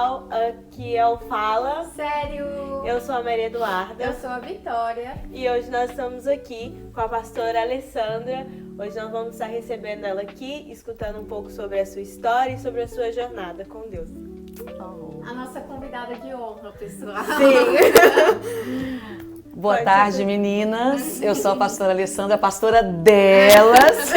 pessoal, aqui é o Fala. Sério? Eu sou a Maria Eduarda. Eu sou a Vitória. E hoje nós estamos aqui com a pastora Alessandra. Hoje nós vamos estar recebendo ela aqui, escutando um pouco sobre a sua história e sobre a sua jornada com Deus. A nossa convidada de honra, pessoal. Sim. Boa tarde, meninas. Eu sou a pastora Alessandra, a pastora delas.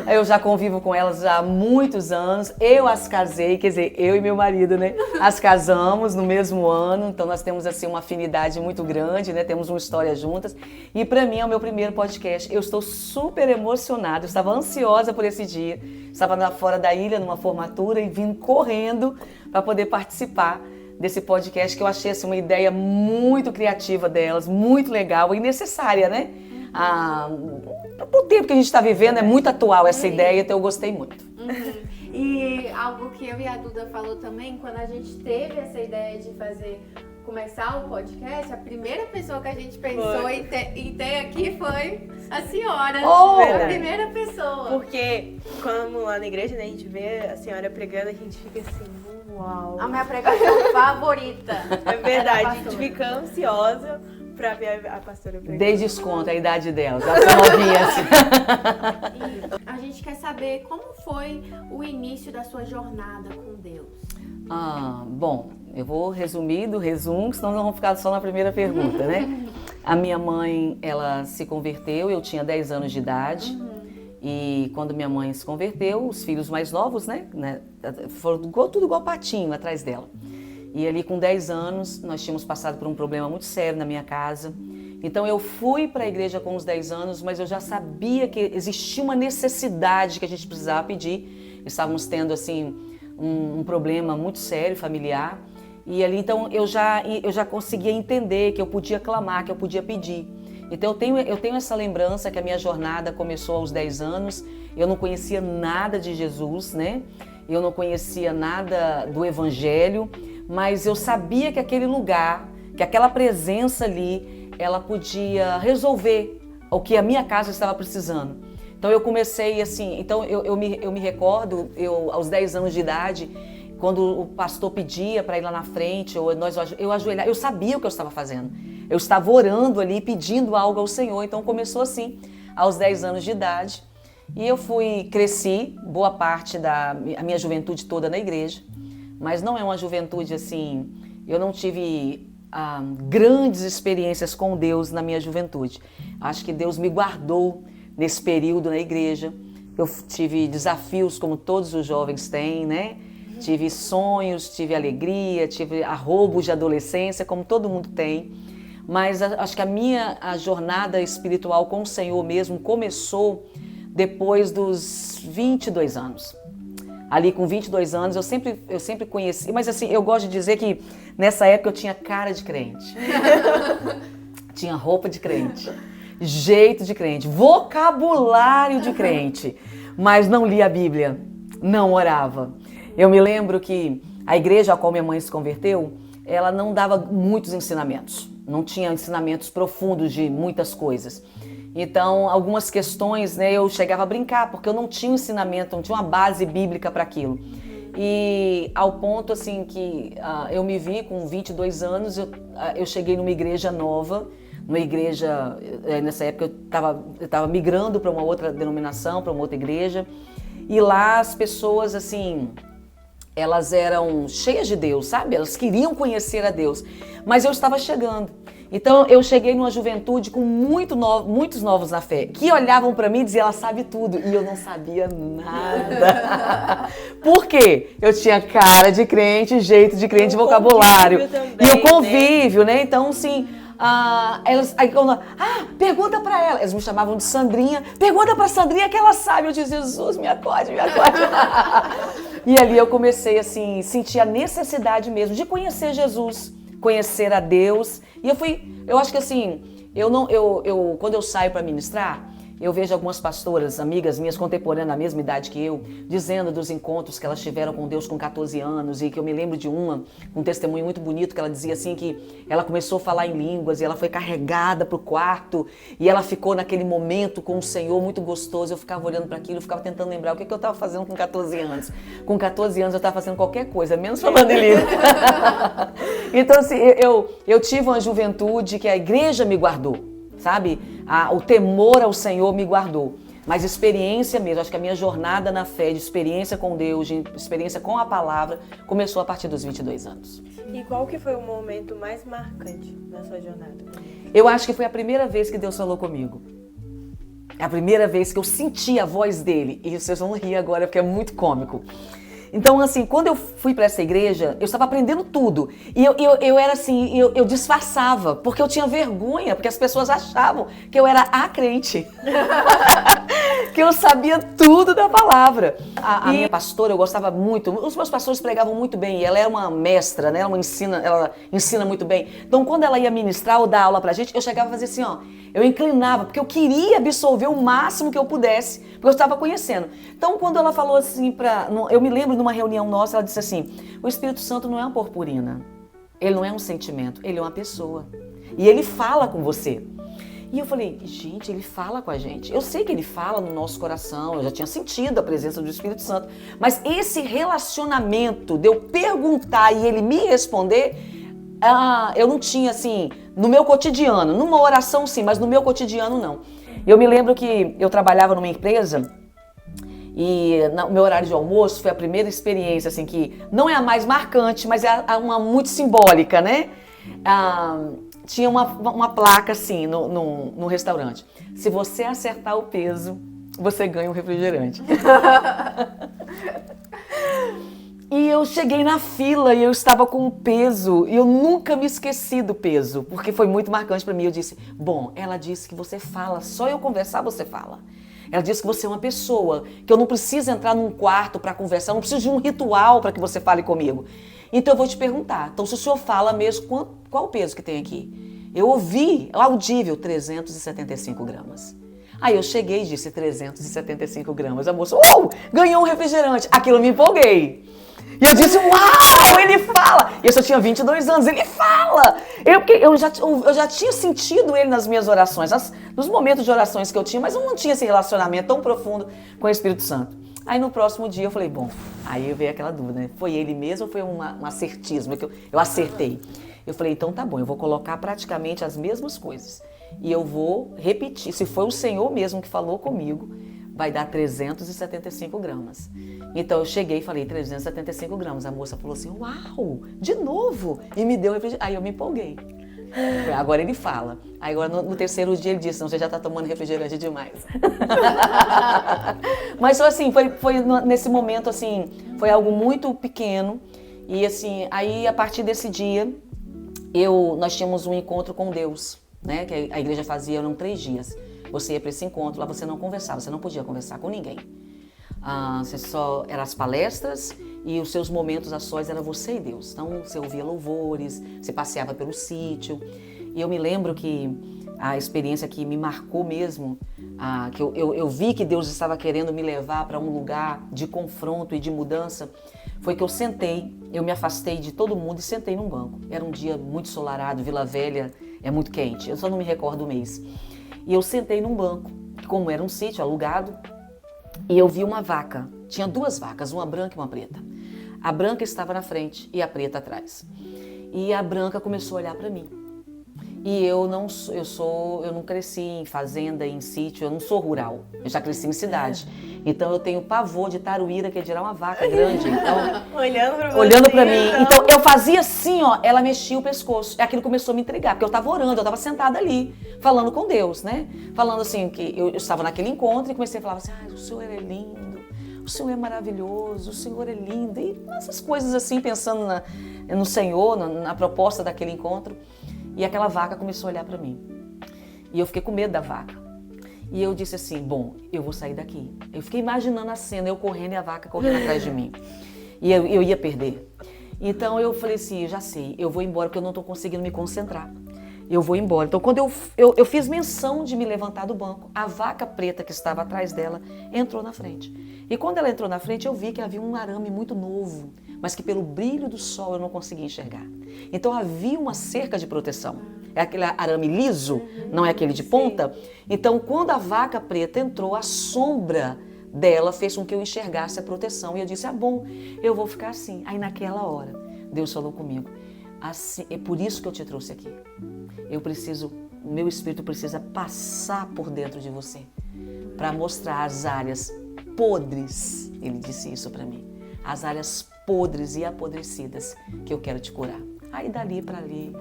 Eu já convivo com elas há muitos anos. Eu as casei, quer dizer, eu e meu marido, né? As casamos no mesmo ano, então nós temos assim uma afinidade muito grande, né? Temos uma história juntas. E para mim é o meu primeiro podcast. Eu estou super emocionada, eu estava ansiosa por esse dia. Estava fora da ilha numa formatura e vim correndo para poder participar desse podcast, que eu achei assim, uma ideia muito criativa delas, muito legal e necessária, né? O tempo que a gente está vivendo é muito atual essa ideia, então eu gostei muito. E algo que eu e a Duda falou também, quando a gente teve essa ideia de começar o podcast, a primeira pessoa que a gente pensou em ter aqui foi a senhora. A primeira pessoa. Porque quando lá na igreja, né, a gente vê a senhora pregando, a gente fica assim, uau. A minha pregação favorita. É verdade, a gente fica ansiosa pra ver a pastora pregando. Dei desconto a idade delas, elas são novinhas. E a gente quer saber como foi o início da sua jornada com Deus. Bom, eu vou resumir do resumo, senão nós vamos ficar só na primeira pergunta, né? A minha mãe, ela se converteu, eu tinha 10 anos de idade. E quando minha mãe se converteu, os filhos mais novos, né, foram tudo igual patinho atrás dela. E ali com 10 anos, nós tínhamos passado por um problema muito sério na minha casa. Então eu fui para a igreja com os 10 anos, mas eu já sabia que existia uma necessidade que a gente precisava pedir. Estávamos tendo assim um problema muito sério familiar. E ali então eu já conseguia entender que eu podia clamar, que eu podia pedir. Então eu tenho essa lembrança que a minha jornada começou aos 10 anos, eu não conhecia nada de Jesus, né? Eu não conhecia nada do Evangelho, mas eu sabia que aquele lugar, que aquela presença ali, ela podia resolver o que a minha casa estava precisando. Então eu comecei assim, então eu me recordo, aos 10 anos de idade, quando o pastor pedia para ir lá na frente, eu ajoelhava, eu sabia o que eu estava fazendo. Eu estava orando ali, pedindo algo ao Senhor. Então começou assim, aos 10 anos de idade. E eu cresci boa parte a minha juventude toda na igreja. Mas não é uma juventude assim, eu não tive grandes experiências com Deus na minha juventude. Acho que Deus me guardou nesse período na igreja. Eu tive desafios como todos os jovens têm, né? Tive sonhos, tive alegria, tive arroubos de adolescência, como todo mundo tem. Mas acho que a jornada espiritual com o Senhor mesmo começou depois dos 22 anos. Ali com 22 anos eu sempre conheci, mas assim, eu gosto de dizer que nessa época eu tinha cara de crente. Tinha roupa de crente, jeito de crente, vocabulário de crente, mas não lia a Bíblia, não orava. Eu me lembro que a igreja a qual minha mãe se converteu, ela não dava muitos ensinamentos. Não tinha ensinamentos profundos de muitas coisas. Então, algumas questões, né, eu chegava a brincar, porque eu não tinha ensinamento, não tinha uma base bíblica para aquilo. E ao ponto, assim, que eu me vi com 22 anos, eu cheguei numa igreja nova, nessa época eu estava migrando para uma outra denominação, para uma outra igreja, e lá as pessoas, assim, elas eram cheias de Deus, sabe? Elas queriam conhecer a Deus, mas eu estava chegando. Então eu cheguei numa juventude com muitos novos na fé, que olhavam para mim e diziam, ela sabe tudo, e eu não sabia nada. Por quê? Eu tinha cara de crente, jeito de crente, vocabulário. Também, e o convívio, né? Então, assim, pergunta pra ela. Eles me chamavam de Sandrinha. Pergunta pra Sandrinha que ela sabe. Eu disse, Jesus, me acorde, me acorde. E ali eu comecei, assim, sentir a necessidade mesmo de conhecer Jesus, conhecer a Deus. E eu acho que assim, quando eu saio pra ministrar, Eu vejo algumas pastoras, amigas minhas, contemporâneas, da mesma idade que eu, dizendo dos encontros que elas tiveram com Deus com 14 anos, e que eu me lembro de uma, um testemunho muito bonito, que ela dizia assim que ela começou a falar em línguas e ela foi carregada para o quarto e ela ficou naquele momento com o Senhor muito gostoso. Eu ficava olhando para aquilo, eu ficava tentando lembrar o que eu estava fazendo com 14 anos. Com 14 anos eu estava fazendo qualquer coisa, menos falando em línguas. Então assim, eu tive uma juventude que a igreja me guardou. Sabe? O temor ao Senhor me guardou. Mas experiência mesmo, acho que a minha jornada na fé, de experiência com Deus, de experiência com a palavra, começou a partir dos 22 anos. E qual que foi o momento mais marcante na sua jornada? Eu acho que foi a primeira vez que Deus falou comigo. É a primeira vez que eu senti a voz dele. E vocês vão rir agora porque é muito cômico. Então, assim, quando eu fui para essa igreja, eu estava aprendendo tudo. E eu era assim, eu disfarçava, porque eu tinha vergonha, porque as pessoas achavam que eu era a crente. Que eu sabia tudo da palavra. A minha pastora, eu gostava muito. Os meus pastores pregavam muito bem. E ela era uma mestra, né? Ela ensina muito bem. Então, quando ela ia ministrar ou dar aula pra gente, eu chegava a fazer assim, ó. Eu inclinava, porque eu queria absorver o máximo que eu pudesse, porque eu estava conhecendo. Então, quando ela falou assim, eu me lembro numa reunião nossa, ela disse assim, o Espírito Santo não é uma purpurina, ele não é um sentimento, ele é uma pessoa. E ele fala com você. E eu falei, gente, ele fala com a gente. Eu sei que ele fala no nosso coração, eu já tinha sentido a presença do Espírito Santo. Mas esse relacionamento de eu perguntar e ele me responder, eu não tinha assim, no meu cotidiano, numa oração sim, mas no meu cotidiano não. Eu me lembro que eu trabalhava numa empresa e no meu horário de almoço foi a primeira experiência, assim, que não é a mais marcante, mas é uma muito simbólica, né? Tinha uma placa assim no restaurante. Se você acertar o peso, você ganha um refrigerante. E eu cheguei na fila e eu estava com um peso e eu nunca me esqueci do peso, porque foi muito marcante para mim. Eu disse, bom, ela disse que você fala, só eu conversar você fala. Ela disse que você é uma pessoa, que eu não preciso entrar num quarto para conversar, eu não preciso de um ritual para que você fale comigo. Então eu vou te perguntar, então se o senhor fala mesmo, qual o peso que tem aqui? Eu ouvi, audível, 375 gramas. Aí eu cheguei e disse 375 gramas. A moça, uau, ganhou um refrigerante. Aquilo me empolguei. E eu disse, uau, ele fala. E eu só tinha 22 anos, ele fala. Eu já tinha sentido ele nas minhas orações, nos momentos de orações que eu tinha, mas eu não tinha esse relacionamento tão profundo com o Espírito Santo. Aí no próximo dia eu falei, bom, aí eu veio aquela dúvida, né? Foi ele mesmo ou foi um acertismo? Eu acertei. Eu falei, então tá bom, eu vou colocar praticamente as mesmas coisas. E eu vou repetir, se foi o Senhor mesmo que falou comigo, vai dar 375 gramas. Então eu cheguei e falei 375 gramas. A moça falou assim, uau, de novo? E me deu refrigerante. Aí eu me empolguei. Agora ele fala. Aí agora no terceiro dia ele disse, não, você já está tomando refrigerante demais. Mas assim, foi nesse momento assim, foi algo muito pequeno. E assim, aí a partir desse dia, nós tínhamos um encontro com Deus, né? Que a igreja fazia, eram 3 dias. Você ia para esse encontro, lá você não conversava, você não podia conversar com ninguém. Você só eram as palestras e os seus momentos a sós era você e Deus. Então você ouvia louvores, você passeava pelo sítio. E eu me lembro que a experiência que me marcou mesmo, que eu vi que Deus estava querendo me levar para um lugar de confronto e de mudança, foi que eu sentei, eu me afastei de todo mundo e sentei num banco. Era um dia muito ensolarado, Vila Velha é muito quente, eu só não me recordo o mês. E eu sentei num banco, como era um sítio alugado, e eu vi uma vaca. Tinha 2 vacas, uma branca e uma preta. A branca estava na frente e a preta atrás. E a branca começou a olhar para mim. E eu não cresci em fazenda, em sítio, eu não sou rural. Eu já cresci em cidade. Então eu tenho pavor de taruíra, que é gerar uma vaca grande. Então, olhando pra mim. Então eu fazia assim, ó, ela mexia o pescoço. E aquilo começou a me intrigar, porque eu estava orando, eu estava sentada ali, falando com Deus, né? Falando assim, que eu estava naquele encontro e comecei a falar assim, o Senhor é lindo, o Senhor é maravilhoso, o Senhor é lindo. E essas coisas assim, pensando no Senhor, na proposta daquele encontro. E aquela vaca começou a olhar para mim. E eu fiquei com medo da vaca. E eu disse assim, bom, eu vou sair daqui. Eu fiquei imaginando a cena, eu correndo e a vaca correndo atrás de mim. E eu ia perder. Então eu falei assim, já sei, eu vou embora porque eu não estou conseguindo me concentrar. eu vou embora. Então, quando eu fiz menção de me levantar do banco, a vaca preta que estava atrás dela entrou na frente. E quando ela entrou na frente, eu vi que havia um arame muito novo, mas que pelo brilho do sol eu não conseguia enxergar. Então, havia uma cerca de proteção. É aquele arame liso, não é aquele de ponta. Então, quando a vaca preta entrou, a sombra dela fez com que eu enxergasse a proteção. E eu disse, bom, eu vou ficar assim. Aí, naquela hora, Deus falou comigo, assim, é por isso que eu te trouxe aqui. O meu espírito precisa passar por dentro de você para mostrar as áreas podres, ele disse isso para mim, as áreas podres e apodrecidas que eu quero te curar. Aí dali para ali,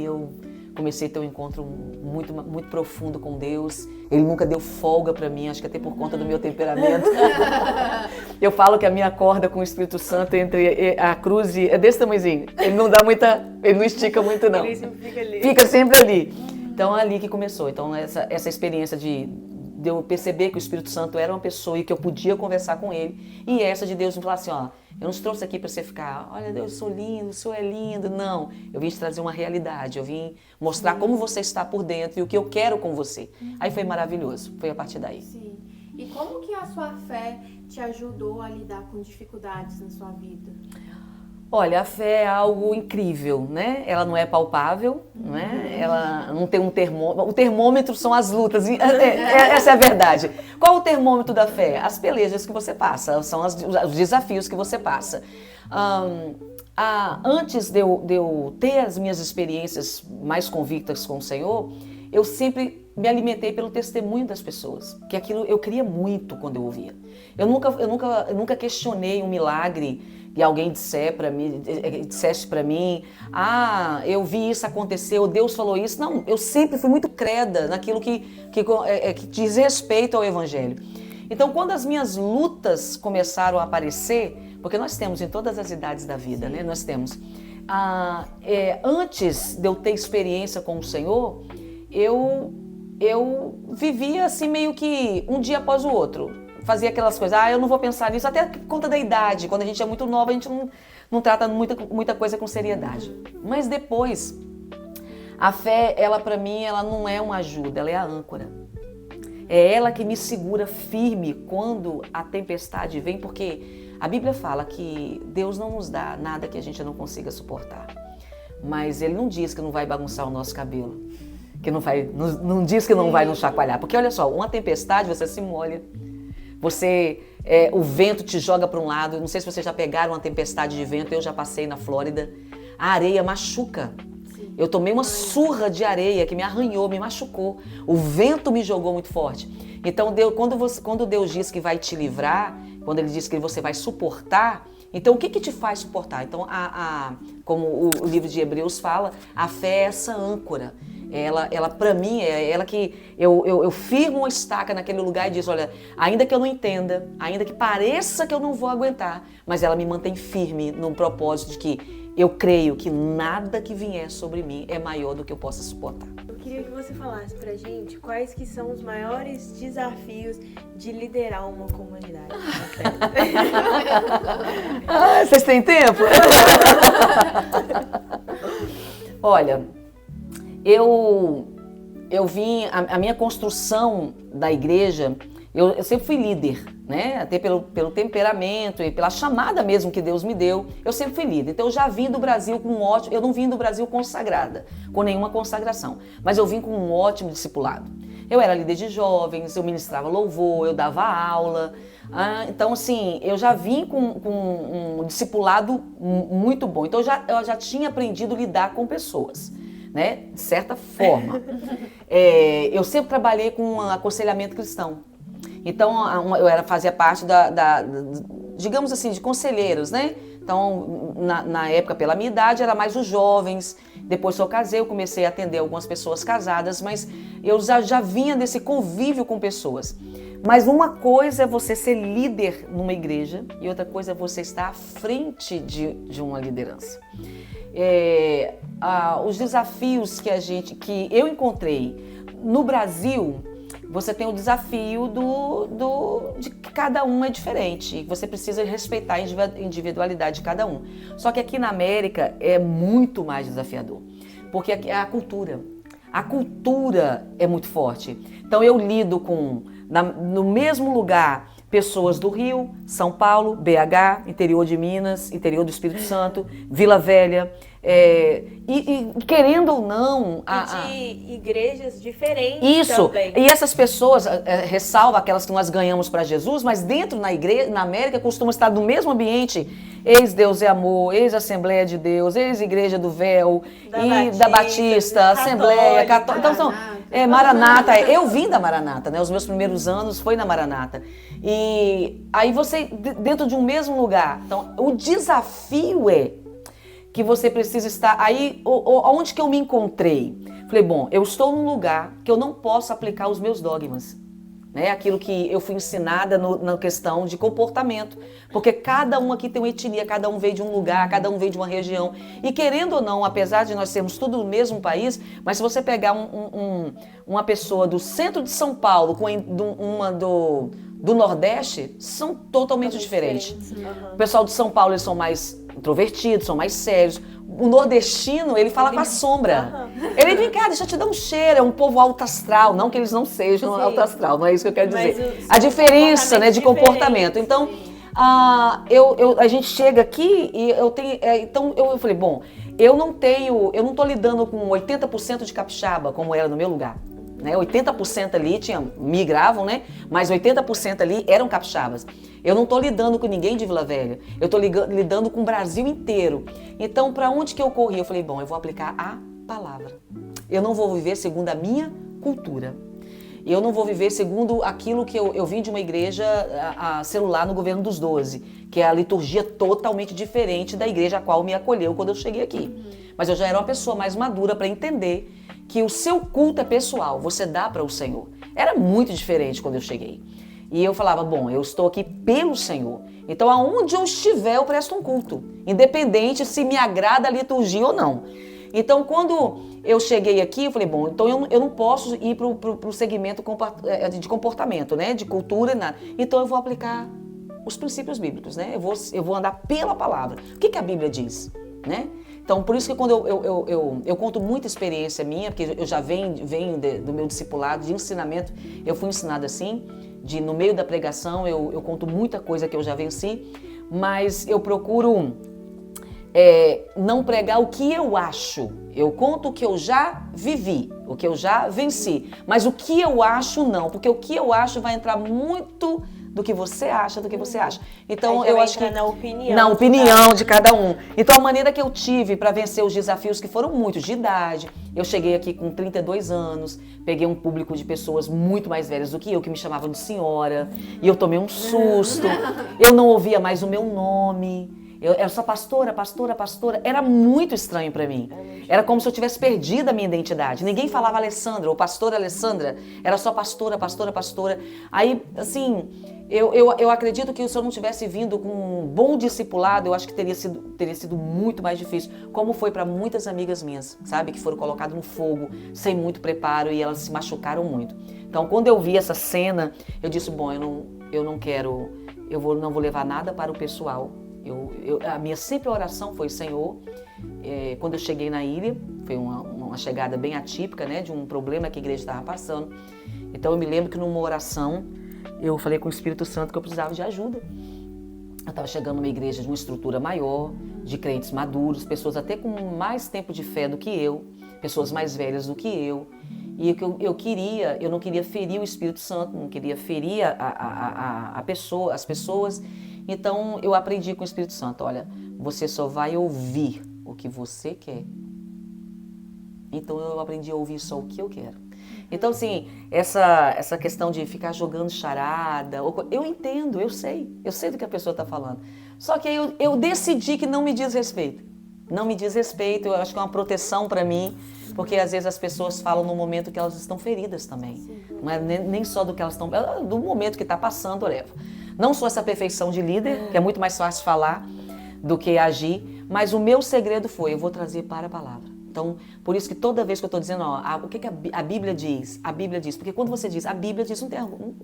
eu comecei a ter um encontro muito, muito profundo com Deus. Ele nunca deu folga para mim, acho que até por conta do meu temperamento. Eu falo que a minha corda com o Espírito Santo entre a cruz é desse tamanhozinho. Ele não estica muito não. Ele sempre fica ali. Fica sempre ali. Então é ali que começou. Então essa experiência de eu perceber que o Espírito Santo era uma pessoa e que eu podia conversar com ele. E essa de Deus me falar assim, eu não te trouxe aqui para você ficar, olha, Deus, eu sou lindo, o Senhor é lindo. Não, eu vim te trazer uma realidade, eu vim mostrar como você está por dentro e o que eu quero com você. Aí foi maravilhoso, foi a partir daí. Sim. E como que a sua fé te ajudou a lidar com dificuldades na sua vida? Olha, a fé é algo incrível, né? Ela não é palpável, né? Ela não tem um termômetro. O termômetro são as lutas. Essa é a verdade. Qual o termômetro da fé? As pelejas que você passa, são os desafios que você passa. Antes de eu ter as minhas experiências mais convictas com o Senhor, eu sempre me alimentei pelo testemunho das pessoas, que aquilo eu queria muito quando eu ouvia. Eu nunca questionei um milagre que alguém dissesse para mim, eu vi isso acontecer, ou Deus falou isso. Não, eu sempre fui muito creda naquilo que diz respeito ao Evangelho. Então, quando as minhas lutas começaram a aparecer, porque nós temos em todas as idades da vida, né? Nós temos. Antes de eu ter experiência com o Senhor, eu vivia assim meio que um dia após o outro. Fazia aquelas coisas, eu não vou pensar nisso, até por conta da idade. Quando a gente é muito nova, a gente não trata muita coisa com seriedade. Mas depois, a fé, ela para mim, ela não é uma ajuda, ela é a âncora. É ela que me segura firme quando a tempestade vem, porque a Bíblia fala que Deus não nos dá nada que a gente não consiga suportar. Mas Ele não diz que não vai bagunçar o nosso cabelo, que não diz que não vai nos chacoalhar. Porque olha só, uma tempestade, você se molha. O vento te joga para um lado. Não sei se vocês já pegaram uma tempestade de vento, eu já passei na Flórida. A areia machuca. Sim. Eu tomei uma surra de areia que me arranhou, me machucou. O vento me jogou muito forte. Então, quando Deus diz que vai te livrar, quando Ele diz que você vai suportar, então o que te faz suportar? Então, como o livro de Hebreus fala, a fé é essa âncora. Ela para mim, é ela que eu firmo uma estaca naquele lugar e diz, olha, ainda que eu não entenda, ainda que pareça que eu não vou aguentar, mas ela me mantém firme num propósito de que eu creio que nada que vier sobre mim é maior do que eu possa suportar. Eu queria que você falasse pra gente quais que são os maiores desafios de liderar uma comunidade. Vocês têm tempo? Olha, eu vim, a minha construção da igreja, eu sempre fui líder, né? Até pelo temperamento e pela chamada mesmo que Deus me deu, eu sempre fui líder. Então eu já vim do Brasil com eu não vim do Brasil consagrada, com nenhuma consagração, mas eu vim com um ótimo discipulado. Eu era líder de jovens, eu ministrava louvor, eu dava aula. Então, assim, eu já vim com um discipulado muito bom. Então eu já tinha aprendido a lidar com pessoas, né? De certa forma. Eu sempre trabalhei com um aconselhamento cristão. Então, eu fazia parte digamos assim, de conselheiros, né? Então, na época, pela minha idade, era mais os jovens. Depois que eu casei, eu comecei a atender algumas pessoas casadas, mas eu já vinha desse convívio com pessoas. Mas uma coisa é você ser líder numa igreja e outra coisa é você estar à frente de uma liderança. Os desafios que eu encontrei no Brasil, você tem o desafio de que cada um é diferente. Você precisa respeitar a individualidade de cada um. Só que aqui na América é muito mais desafiador, porque aqui é a cultura. A cultura é muito forte. Então eu lido com, no mesmo lugar, pessoas do Rio, São Paulo, BH, interior de Minas, interior do Espírito Santo, Vila Velha, e querendo ou não... de igrejas diferentes isso, também. E essas pessoas, ressalva aquelas que nós ganhamos para Jesus, mas dentro na igreja, na América, costumam estar no mesmo ambiente, ex-Deus é Amor, ex-Assembleia de Deus, ex-Igreja do Véu, da Batista, Assembleia, Católica. Então, Maranata. Eu vim da Maranata, né? Os meus primeiros anos foi na Maranata. E aí você, dentro de um mesmo lugar. Então, o desafio é que você precisa estar... Aí, onde que eu me encontrei? Falei, bom, eu estou num lugar que eu não posso aplicar os meus dogmas. Né? Aquilo que eu fui ensinada na questão de comportamento. Porque cada um aqui tem uma etnia, cada um veio de um lugar, cada um veio de uma região. E querendo ou não, apesar de nós sermos tudo no mesmo país, mas se você pegar uma pessoa do centro de São Paulo com uma do Nordeste, são totalmente diferentes. Uhum. O pessoal de São Paulo, eles são mais introvertidos, são mais sérios. O nordestino, ele fala com a sombra. Uhum. Ele vem cá, deixa eu te dar um cheiro, é um povo alto astral. Não que eles não sejam alto astral, não é isso que eu quero dizer. A diferença, né, de comportamento. Então, a gente chega aqui e eu tenho... então, eu falei, bom, eu não tô lidando com 80% de capixaba, como era no meu lugar. Né? 80% ali migravam, né? Mas 80% ali eram capixabas. Eu não estou lidando com ninguém de Vila Velha. Eu estou lidando com o Brasil inteiro. Então, para onde que eu corri? Eu falei, bom, eu vou aplicar a palavra. Eu não vou viver segundo a minha cultura. Eu não vou viver segundo aquilo que eu vim de uma igreja celular no governo dos 12, que é a liturgia totalmente diferente da igreja a qual me acolheu quando eu cheguei aqui. Mas eu já era uma pessoa mais madura para entender que o seu culto é pessoal, você dá para o Senhor. Era muito diferente quando eu cheguei. E eu falava, bom, eu estou aqui pelo Senhor. Então, aonde eu estiver, eu presto um culto. Independente se me agrada a liturgia ou não. Então, quando eu cheguei aqui, eu falei, bom, então eu não posso ir para o segmento de comportamento, né? De cultura, nada. Então, eu vou aplicar os princípios bíblicos, né? Eu vou andar pela palavra. O que a Bíblia diz, né? Então, por isso que quando eu conto muita experiência minha, porque eu já venho do meu discipulado, de ensinamento, eu fui ensinada assim, no meio da pregação, eu conto muita coisa que eu já venci, mas eu procuro não pregar o que eu acho. Eu conto o que eu já vivi, o que eu já venci, mas o que eu acho não, porque o que eu acho vai entrar muito do que você acha, Então, eu acho que na opinião de cada um. Então, a maneira que eu tive para vencer os desafios, que foram muitos de idade, eu cheguei aqui com 32 anos, peguei um público de pessoas muito mais velhas do que eu, que me chamavam de senhora, e eu tomei um susto, eu não ouvia mais o meu nome. Eu era só pastora. Era muito estranho para mim. Era como se eu tivesse perdido a minha identidade. Ninguém falava Alessandra ou pastora Alessandra. Era só pastora. Aí, assim, eu acredito que se eu não tivesse vindo com um bom discipulado, eu acho que teria sido muito mais difícil. Como foi para muitas amigas minhas, sabe? Que foram colocadas no fogo, sem muito preparo, e elas se machucaram muito. Então, quando eu vi essa cena, eu disse, bom, eu não vou levar nada para o pessoal. A minha sempre oração foi, Senhor, quando eu cheguei na ilha, foi uma chegada bem atípica, né, de um problema que a igreja estava passando. Então eu me lembro que numa oração eu falei com o Espírito Santo que eu precisava de ajuda. Eu estava chegando numa igreja de uma estrutura maior, de crentes maduros, pessoas até com mais tempo de fé do que eu, pessoas mais velhas do que eu. E eu não queria ferir o Espírito Santo, não queria ferir as pessoas. Então, eu aprendi com o Espírito Santo, olha, você só vai ouvir o que você quer. Então, eu aprendi a ouvir só o que eu quero. Então, assim, essa questão de ficar jogando charada, eu entendo, eu sei do que a pessoa está falando. Só que eu decidi que não me diz respeito. Não me diz respeito, eu acho que é uma proteção para mim, porque às vezes as pessoas falam no momento que elas estão feridas também. Sim. Não é nem só do que elas estão... do momento que está passando, leva. Não sou essa perfeição de líder, que é muito mais fácil falar do que agir, mas o meu segredo foi, eu vou trazer para a palavra. Então, por isso que toda vez que eu estou dizendo, o que a Bíblia diz? A Bíblia diz. Porque quando você diz a Bíblia diz, não tem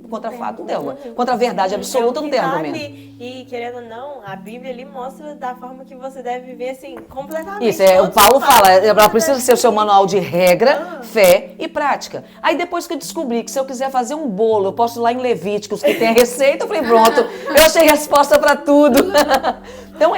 contra fato, não tem argumento. Contra a verdade absoluta, não tem argumento. E querendo ou não, a Bíblia ali mostra da forma que você deve viver, assim, completamente. Isso, o Paulo fala, ela precisa ser o seu manual de regra, fé e prática. Aí depois que eu descobri que se eu quiser fazer um bolo, eu posso ir lá em Levíticos, que tem a receita, eu falei, pronto, eu achei resposta para tudo. Então,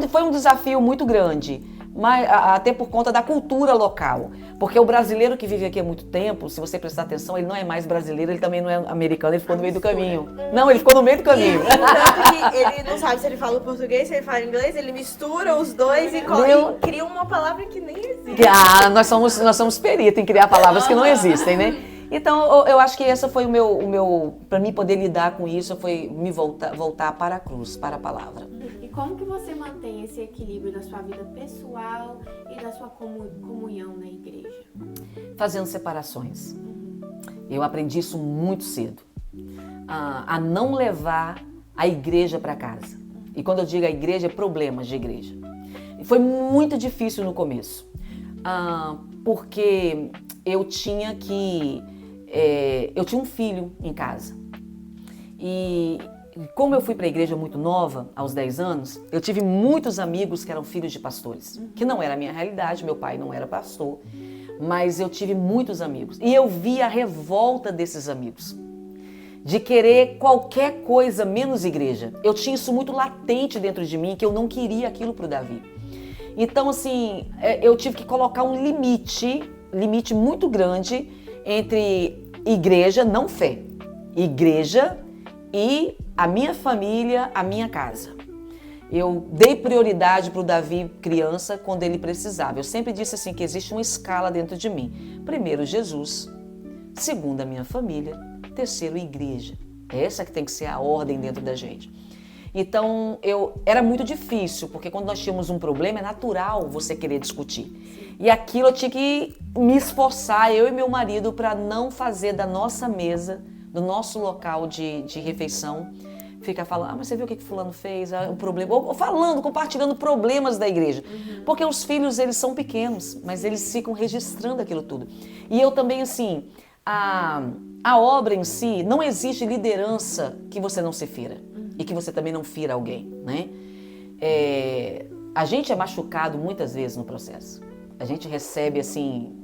foi um desafio muito grande. Mas, até por conta da cultura local. Porque o brasileiro que vive aqui há muito tempo, se você prestar atenção, ele não é mais brasileiro, ele também não é americano, ele ficou no meio do caminho. Não, ele ficou no meio do caminho. Tanto que ele não sabe se ele fala português, se ele fala inglês, ele mistura os dois e cria uma palavra que nem existe. Nós somos peritos em criar palavras que não existem, né? Então, eu acho que essa foi o meu para mim poder lidar com isso, foi me voltar para a cruz, para a palavra. E como que você mantém esse equilíbrio da sua vida pessoal e da sua comunhão na igreja? Fazendo separações. Eu aprendi isso muito cedo. A não levar a igreja para casa. E quando eu digo a igreja, é problemas de igreja. E foi muito difícil no começo. Porque eu tinha um filho em casa. E como eu fui para a igreja muito nova, aos 10 anos, eu tive muitos amigos que eram filhos de pastores. Que não era a minha realidade, meu pai não era pastor. Mas eu tive muitos amigos. E eu vi a revolta desses amigos. De querer qualquer coisa menos igreja. Eu tinha isso muito latente dentro de mim, que eu não queria aquilo para o Davi. Então, assim, eu tive que colocar um limite muito grande entre igreja, não fé, igreja e a minha família, a minha casa. Eu dei prioridade para o Davi criança quando ele precisava. Eu sempre disse assim que existe uma escala dentro de mim. Primeiro, Jesus. Segundo, a minha família. Terceiro, igreja. Essa que tem que ser a ordem dentro da gente. Então, era muito difícil, porque quando nós tínhamos um problema, é natural você querer discutir. E aquilo eu tinha que me esforçar, eu e meu marido, para não fazer da nossa mesa, do nosso local de refeição, ficar falando, mas você viu o que fulano fez? O problema, ou falando, compartilhando problemas da igreja. Porque os filhos, eles são pequenos, mas eles ficam registrando aquilo tudo. E eu também, assim, a obra em si, não existe liderança que você não se fira. E que você também não fira alguém, né? A gente é machucado muitas vezes no processo. A gente recebe assim...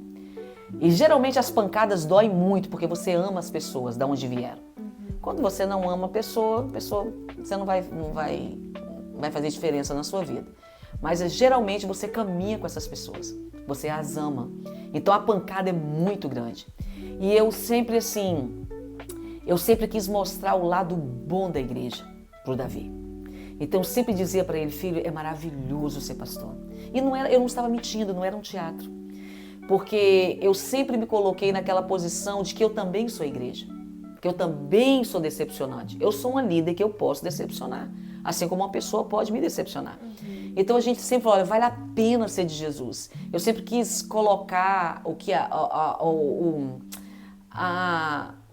E geralmente as pancadas doem muito, porque você ama as pessoas, de onde vieram. Quando você não ama a pessoa você não vai fazer diferença na sua vida. Mas geralmente você caminha com essas pessoas. Você as ama. Então a pancada é muito grande. E eu sempre quis mostrar o lado bom da igreja para o Davi. Então eu sempre dizia para ele, filho, é maravilhoso ser pastor. E eu não estava mentindo, não era um teatro. Porque eu sempre me coloquei naquela posição de que eu também sou igreja. Que eu também sou decepcionante. Eu sou uma líder que eu posso decepcionar. Assim como uma pessoa pode me decepcionar. Então a gente sempre fala, olha, vale a pena ser de Jesus. Eu sempre quis colocar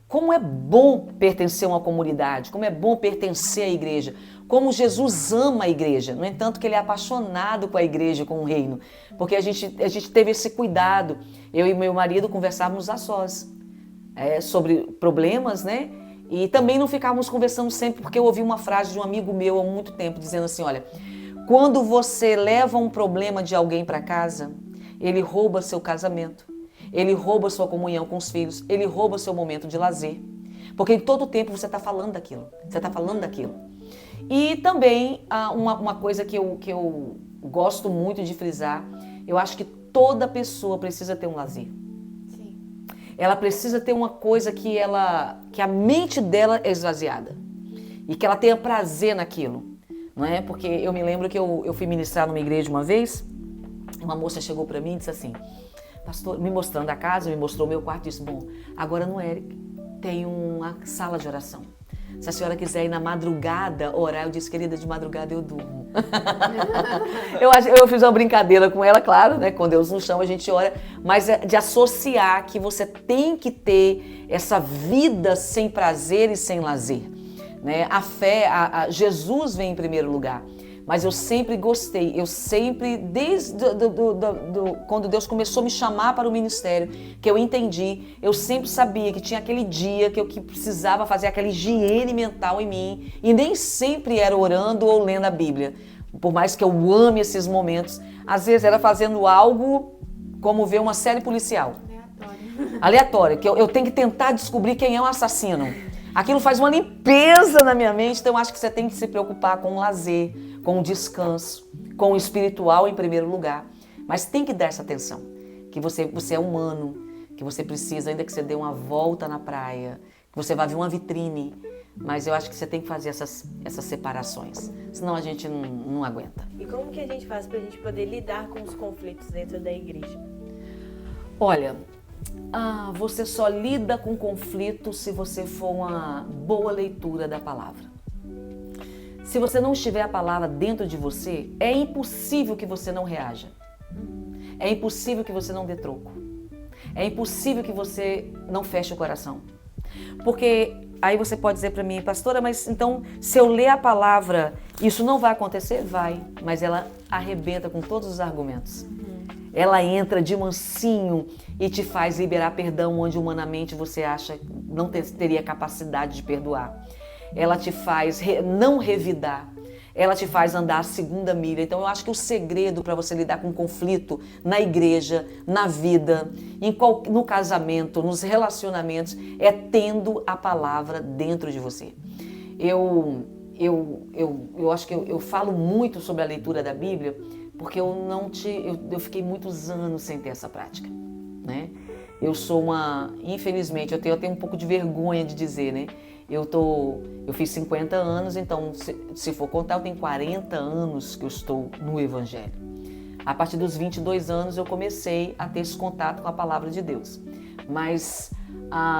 como é bom pertencer a uma comunidade, como é bom pertencer à igreja, como Jesus ama a igreja. No entanto, que ele é apaixonado com a igreja, com o reino. Porque a gente teve esse cuidado. Eu e meu marido conversávamos a sós sobre problemas, né? E também não ficávamos conversando sempre, porque eu ouvi uma frase de um amigo meu há muito tempo, dizendo assim, olha, quando você leva um problema de alguém para casa, ele rouba seu casamento. Ele rouba sua comunhão com os filhos, ele rouba seu momento de lazer. Porque em todo tempo você está falando daquilo, E também uma coisa que eu gosto muito de frisar, eu acho que toda pessoa precisa ter um lazer. Sim. Ela precisa ter uma coisa que a mente dela é esvaziada. E que ela tenha prazer naquilo. Não é? Porque eu me lembro que eu fui ministrar numa igreja uma vez, uma moça chegou para mim e disse assim, pastor, me mostrando a casa, me mostrou o meu quarto e disse, bom, agora no Eric tem uma sala de oração. Se a senhora quiser ir na madrugada orar, eu disse, querida, de madrugada eu durmo. Eu fiz uma brincadeira com ela, claro, né? Com Deus no chão a gente ora, mas de associar que você tem que ter essa vida sem prazer e sem lazer. Né? A fé, Jesus vem em primeiro lugar. Mas eu sempre gostei, eu sempre, desde quando Deus começou a me chamar para o ministério, que eu entendi, eu sempre sabia que tinha aquele dia que eu precisava fazer aquela higiene mental em mim, e nem sempre era orando ou lendo a Bíblia. Por mais que eu ame esses momentos, às vezes era fazendo algo como ver uma série policial. Aleatório, que eu tenho que tentar descobrir quem é o assassino. Aquilo faz uma limpeza na minha mente, então eu acho que você tem que se preocupar com o lazer, com o descanso, com o espiritual em primeiro lugar. Mas tem que dar essa atenção, que você é humano, que você precisa, ainda que você dê uma volta na praia, que você vá ver uma vitrine, mas eu acho que você tem que fazer essas separações, senão a gente não aguenta. E como que a gente faz para a gente poder lidar com os conflitos dentro da igreja? Olha, você só lida com conflito se você for uma boa leitura da palavra. Se você não estiver a palavra dentro de você, é impossível que você não reaja. É impossível que você não dê troco. É impossível que você não feche o coração. Porque aí você pode dizer para mim, pastora, mas então se eu ler a palavra, isso não vai acontecer? Vai, mas ela arrebenta com todos os argumentos. Ela entra de mansinho e te faz liberar perdão onde humanamente você acha que não teria capacidade de perdoar. Ela te faz não revidar. Ela te faz andar a segunda milha. Então eu acho que o segredo para você lidar com conflito na igreja, na vida, no casamento, nos relacionamentos, é tendo a palavra dentro de você. Eu acho que eu falo muito sobre a leitura da Bíblia porque eu fiquei muitos anos sem ter essa prática, né? Eu sou infelizmente, eu tenho um pouco de vergonha de dizer, né? Eu fiz 50 anos, então se for contar, eu tenho 40 anos que eu estou no Evangelho. A partir dos 22 anos eu comecei a ter esse contato com a palavra de Deus. Mas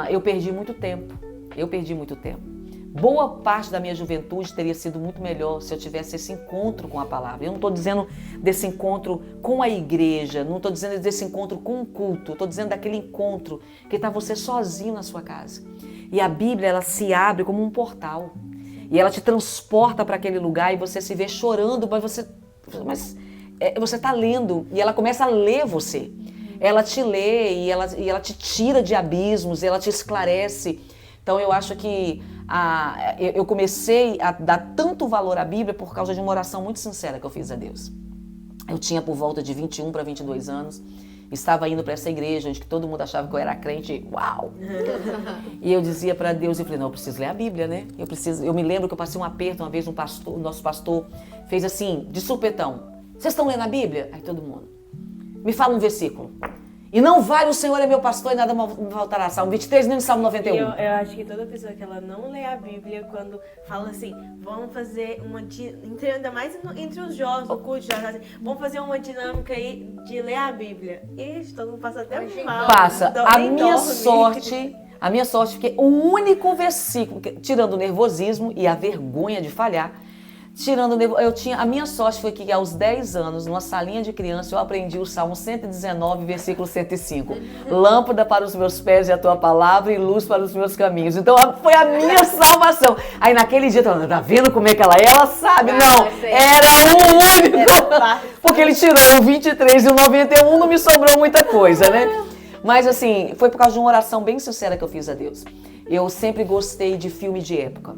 eu perdi muito tempo. Boa parte da minha juventude teria sido muito melhor se eu tivesse esse encontro com a palavra. Eu não estou dizendo desse encontro com a igreja, não estou dizendo desse encontro com o culto, estou dizendo daquele encontro que está você sozinho na sua casa. E a Bíblia, ela se abre como um portal. E ela te transporta para aquele lugar e você se vê chorando, mas você está lendo e ela começa a ler você. Ela te lê e ela te tira de abismos, ela te esclarece. Então eu acho que eu comecei a dar tanto valor à Bíblia por causa de uma oração muito sincera que eu fiz a Deus. Eu tinha por volta de 21 para 22 anos, estava indo para essa igreja onde todo mundo achava que eu era crente, uau! E eu dizia para Deus, eu falei, não, eu preciso ler a Bíblia, né? Eu me lembro que eu passei um aperto uma vez, o nosso pastor fez assim, de supetão, vocês estão lendo a Bíblia? Aí todo mundo, me fala um versículo. E não vale o Senhor é meu pastor e nada me faltará. Salmo 23, nem Salmo 91. Eu acho que toda pessoa que ela não lê a Bíblia, quando fala assim, vamos fazer ainda mais entre os jovens, o culto, assim, vamos fazer uma dinâmica aí de ler a Bíblia. Ixi, todo mundo passa até mal. Passa. A minha sorte, porque o único versículo, tirando o nervosismo e a vergonha de falhar, a minha sorte foi que aos 10 anos, numa salinha de criança, eu aprendi o Salmo 119, versículo 105. Lâmpada para os meus pés e a tua palavra e luz para os meus caminhos. Então foi a minha salvação. Aí naquele dia, tá vendo como é que ela é? Ela sabe, não, era o único. Porque ele tirou o 23 e o 91, não me sobrou muita coisa, né? Mas assim, foi por causa de uma oração bem sincera que eu fiz a Deus. Eu sempre gostei de filme de época.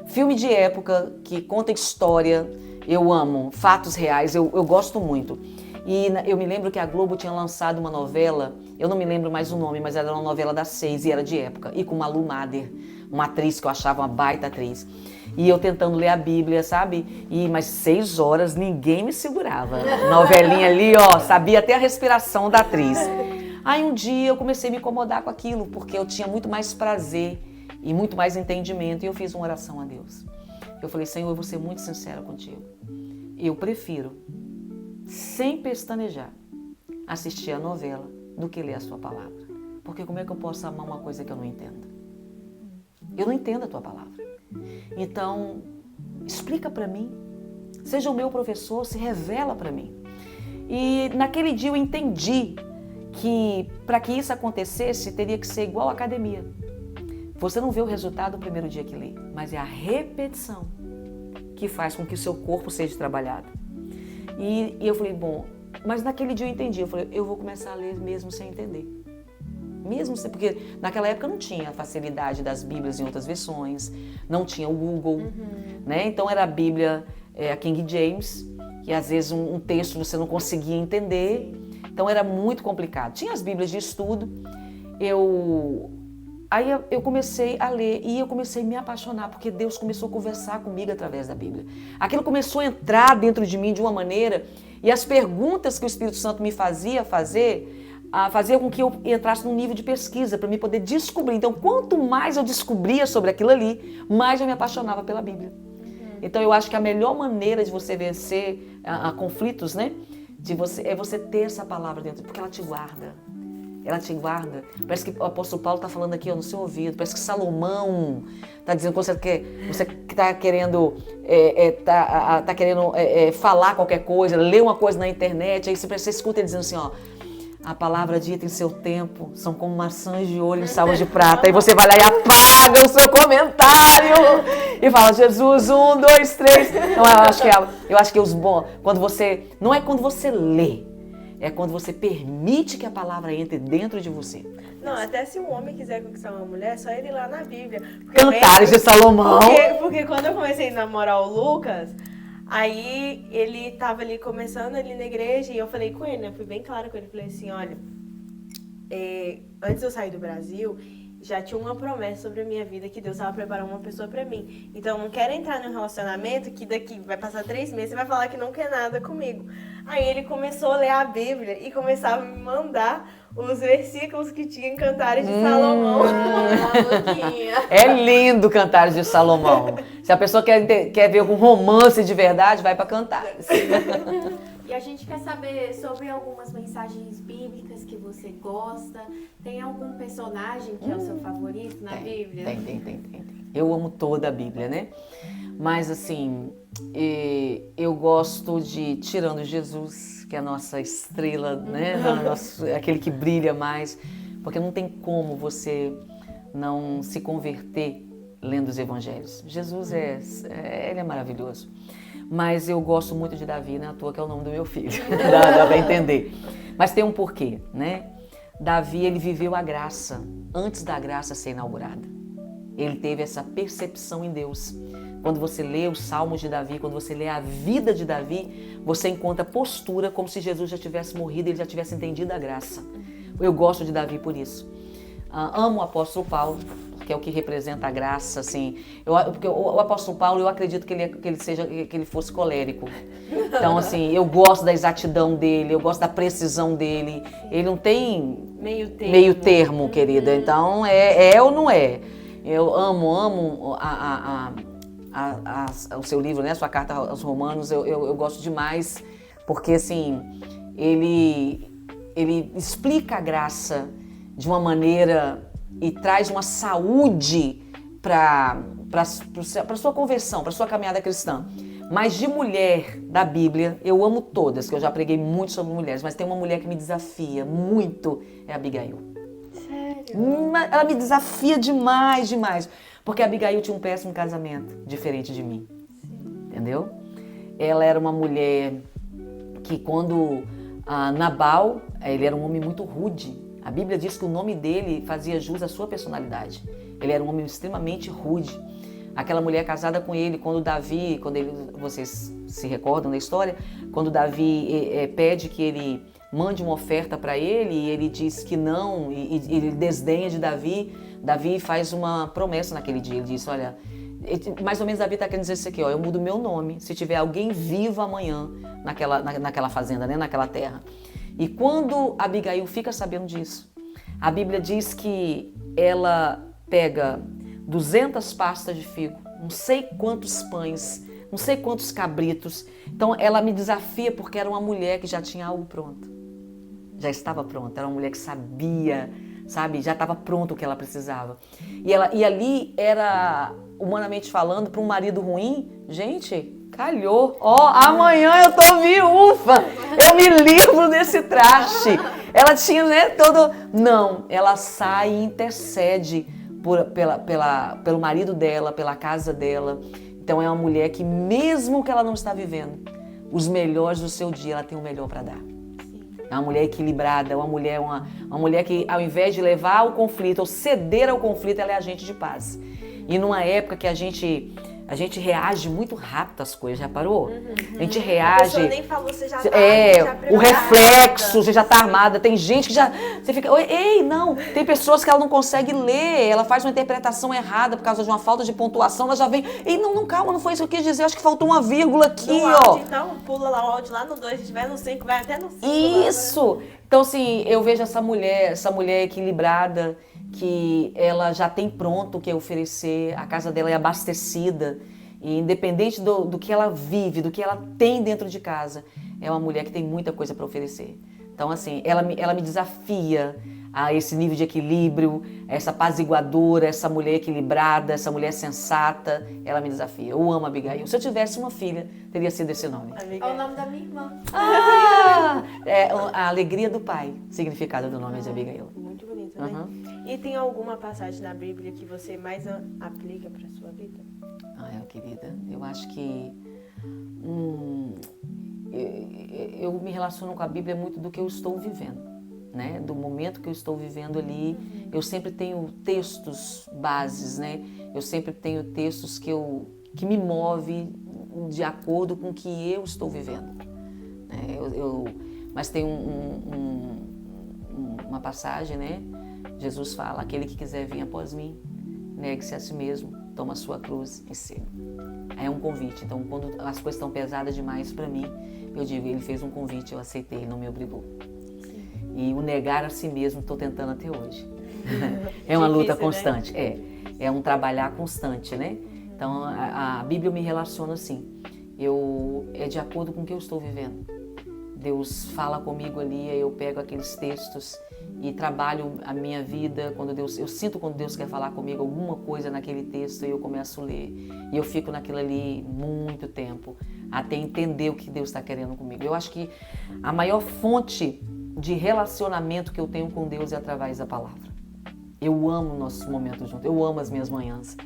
Filme de época que conta história, eu amo, fatos reais, eu gosto muito. E eu me lembro que a Globo tinha lançado uma novela, eu não me lembro mais o nome, mas era uma novela das 6 e era de época. E com Malu Mader, uma atriz que eu achava uma baita atriz. E eu tentando ler a Bíblia, sabe? Mas 6 horas ninguém me segurava. Novelinha ali, ó, sabia até a respiração da atriz. Aí um dia eu comecei a me incomodar com aquilo, porque eu tinha muito mais prazer e muito mais entendimento, e eu fiz uma oração a Deus. Eu falei, Senhor, eu vou ser muito sincera contigo. Eu prefiro, sem pestanejar, assistir a novela do que ler a sua palavra. Porque como é que eu posso amar uma coisa que eu não entendo? Eu não entendo a tua palavra. Então, explica para mim. Seja o meu professor, se revela para mim. E naquele dia eu entendi que para que isso acontecesse, teria que ser igual à academia. Você não vê o resultado no primeiro dia que lê, mas é a repetição que faz com que o seu corpo seja trabalhado. E eu falei, bom, mas naquele dia eu entendi. Eu falei, eu vou começar a ler mesmo sem entender. Mesmo sem, porque naquela época não tinha a facilidade das Bíblias em outras versões, não tinha o Google, né? Então era a Bíblia, a King James, que às vezes um texto você não conseguia entender, então era muito complicado. Tinha as Bíblias de estudo, aí eu comecei a ler e eu comecei a me apaixonar, porque Deus começou a conversar comigo através da Bíblia. Aquilo começou a entrar dentro de mim de uma maneira, e as perguntas que o Espírito Santo me fazia com que eu entrasse num nível de pesquisa, para me poder descobrir. Então, quanto mais eu descobria sobre aquilo ali, mais eu me apaixonava pela Bíblia. Então, eu acho que a melhor maneira de você vencer conflitos, né, é você ter essa palavra dentro, porque ela te guarda. Ela te guarda. Parece que o apóstolo Paulo está falando aqui no seu ouvido. Parece que Salomão está dizendo que você está querendo, falar qualquer coisa, ler uma coisa na internet, aí você escuta ele dizendo assim, ó, a palavra dita em seu tempo são como maçãs de ouro em salvas de prata. Aí você vai lá e apaga o seu comentário e fala, Jesus, 1, 2, 3. Então eu acho que os bons, não é quando você lê, é quando você permite que a palavra entre dentro de você. Não, até se um homem quiser conquistar uma mulher, é só ele ir lá na Bíblia. Cantares de Salomão. Porque quando eu comecei a namorar o Lucas, aí ele tava ali começando ali na igreja e eu falei com ele, né? Eu fui bem clara com ele. Falei assim, olha, antes de eu sair do Brasil, já tinha uma promessa sobre a minha vida que Deus estava preparando uma pessoa pra mim. Então eu não quero entrar num relacionamento que daqui vai passar 3 meses e vai falar que não quer nada comigo. Aí ele começou a ler a Bíblia e começava a me mandar os versículos que tinha em Cantares de Salomão. É lindo Cantares de Salomão. Se a pessoa quer ver algum romance de verdade, vai para Cantares. E a gente quer saber sobre algumas mensagens bíblicas que você gosta. Tem algum personagem que é o seu favorito na Bíblia? Tem. Eu amo toda a Bíblia, né? Mas assim, eu gosto de, tirando Jesus, que é a nossa estrela, né? Aquele que brilha mais, porque não tem como você não se converter lendo os evangelhos. Jesus ele é maravilhoso. Mas eu gosto muito de Davi, né? À toa que é o nome do meu filho. Dá pra entender. Mas tem um porquê, né? Davi, ele viveu a graça antes da graça ser inaugurada. Ele teve essa percepção em Deus. Quando você lê os salmos de Davi, quando você lê a vida de Davi, você encontra postura como se Jesus já tivesse morrido, ele já tivesse entendido a graça. Eu gosto de Davi por isso. Amo o apóstolo Paulo, que é o que representa a graça, assim. Porque o apóstolo Paulo, eu acredito que ele fosse colérico. Então, assim, eu gosto da exatidão dele, eu gosto da precisão dele. Ele não tem meio termo, querida. Então, é ou não é. Eu amo o seu livro, né? A sua carta aos Romanos, eu gosto demais, porque, assim, ele explica a graça de uma maneira e traz uma saúde para a sua conversão, para a sua caminhada cristã. Mas de mulher da Bíblia, eu amo todas, que eu já preguei muito sobre mulheres, mas tem uma mulher que me desafia muito, é a Abigail. Sério? Ela me desafia demais, porque a Abigail tinha um péssimo casamento, diferente de mim. Sim. Entendeu? Ela era uma mulher que quando Nabal, ele era um homem muito rude. A Bíblia diz que o nome dele fazia jus à sua personalidade. Ele era um homem extremamente rude. Aquela mulher casada com ele, vocês se recordam da história, quando Davi pede que ele mande uma oferta para ele, e ele diz que não, e ele desdenha de Davi, Davi faz uma promessa naquele dia. Ele diz, olha, mais ou menos Davi está querendo dizer isso aqui, ó, eu mudo meu nome se tiver alguém vivo amanhã naquela fazenda, né, naquela terra. E quando Abigail fica sabendo disso, a Bíblia diz que ela pega 200 pastas de figo, não sei quantos pães, não sei quantos cabritos. Então ela me desafia porque era uma mulher que já tinha algo pronto. Já estava pronta, era uma mulher que sabia, sabe? Já estava pronto o que ela precisava. E ali era, humanamente falando, para um marido ruim, gente, calhou. Amanhã eu tô viúva, eu me livro desse traste. Ela tinha, né, todo... Não, ela sai e intercede pelo marido dela, pela casa dela. Então é uma mulher que, mesmo que ela não está vivendo os melhores do seu dia, ela tem o melhor para dar. É uma mulher equilibrada, uma mulher que, ao invés de levar ao conflito ou ceder ao conflito, ela é agente de paz. E numa época que a gente reage muito rápido às coisas, já parou? A gente reage. A pessoa nem falou, você já tá o reflexo, você já tá armada. Tem gente que já. Você fica. Ei, não. Tem pessoas que ela não consegue ler, ela faz uma interpretação errada por causa de uma falta de pontuação, ela já vem. Ei, não, calma, não foi isso que eu quis dizer. Acho que faltou uma vírgula aqui, no ó. Áudio, então, pula lá o áudio lá no 2, se tiver no 5, vai até no 5. Isso! Então, assim, eu vejo essa mulher equilibrada, que ela já tem pronto o que oferecer, a casa dela é abastecida, e independente do que ela vive, do que ela tem dentro de casa, é uma mulher que tem muita coisa para oferecer. Então, assim, ela me desafia a esse nível de equilíbrio, essa apaziguadora, essa mulher equilibrada, essa mulher sensata, ela me desafia. Eu amo a Abigail. Se eu tivesse uma filha, teria sido esse nome. É o nome da minha irmã. É a alegria do pai, significado do nome de Abigail. Muito bonito, né? E tem alguma passagem na Bíblia que você mais aplica para sua vida? Querida, eu acho que eu me relaciono com a Bíblia muito do que eu estou vivendo, né? Do momento que eu estou vivendo ali, eu sempre tenho textos bases, né? Eu sempre tenho textos que me movem de acordo com o que eu estou vivendo. Mas tem uma passagem, né? Jesus fala: aquele que quiser vir após mim, negue-se a si mesmo, toma a sua cruz e siga. É um convite. Então, quando as coisas estão pesadas demais para mim, eu digo, ele fez um convite, eu aceitei, ele não me obrigou. Sim. E o negar a si mesmo, estou tentando até hoje. É uma luta constante, né? É um trabalhar constante, né? Então, a Bíblia me relaciona assim. É de acordo com o que eu estou vivendo. Deus fala comigo ali, aí eu pego aqueles textos e trabalho a minha vida. Eu sinto quando Deus quer falar comigo alguma coisa naquele texto, e eu começo a ler. E eu fico naquilo ali muito tempo, até entender o que Deus está querendo comigo. Eu acho que a maior fonte de relacionamento que eu tenho com Deus é através da palavra. Eu amo nossos momentos juntos, eu amo as minhas manhãs,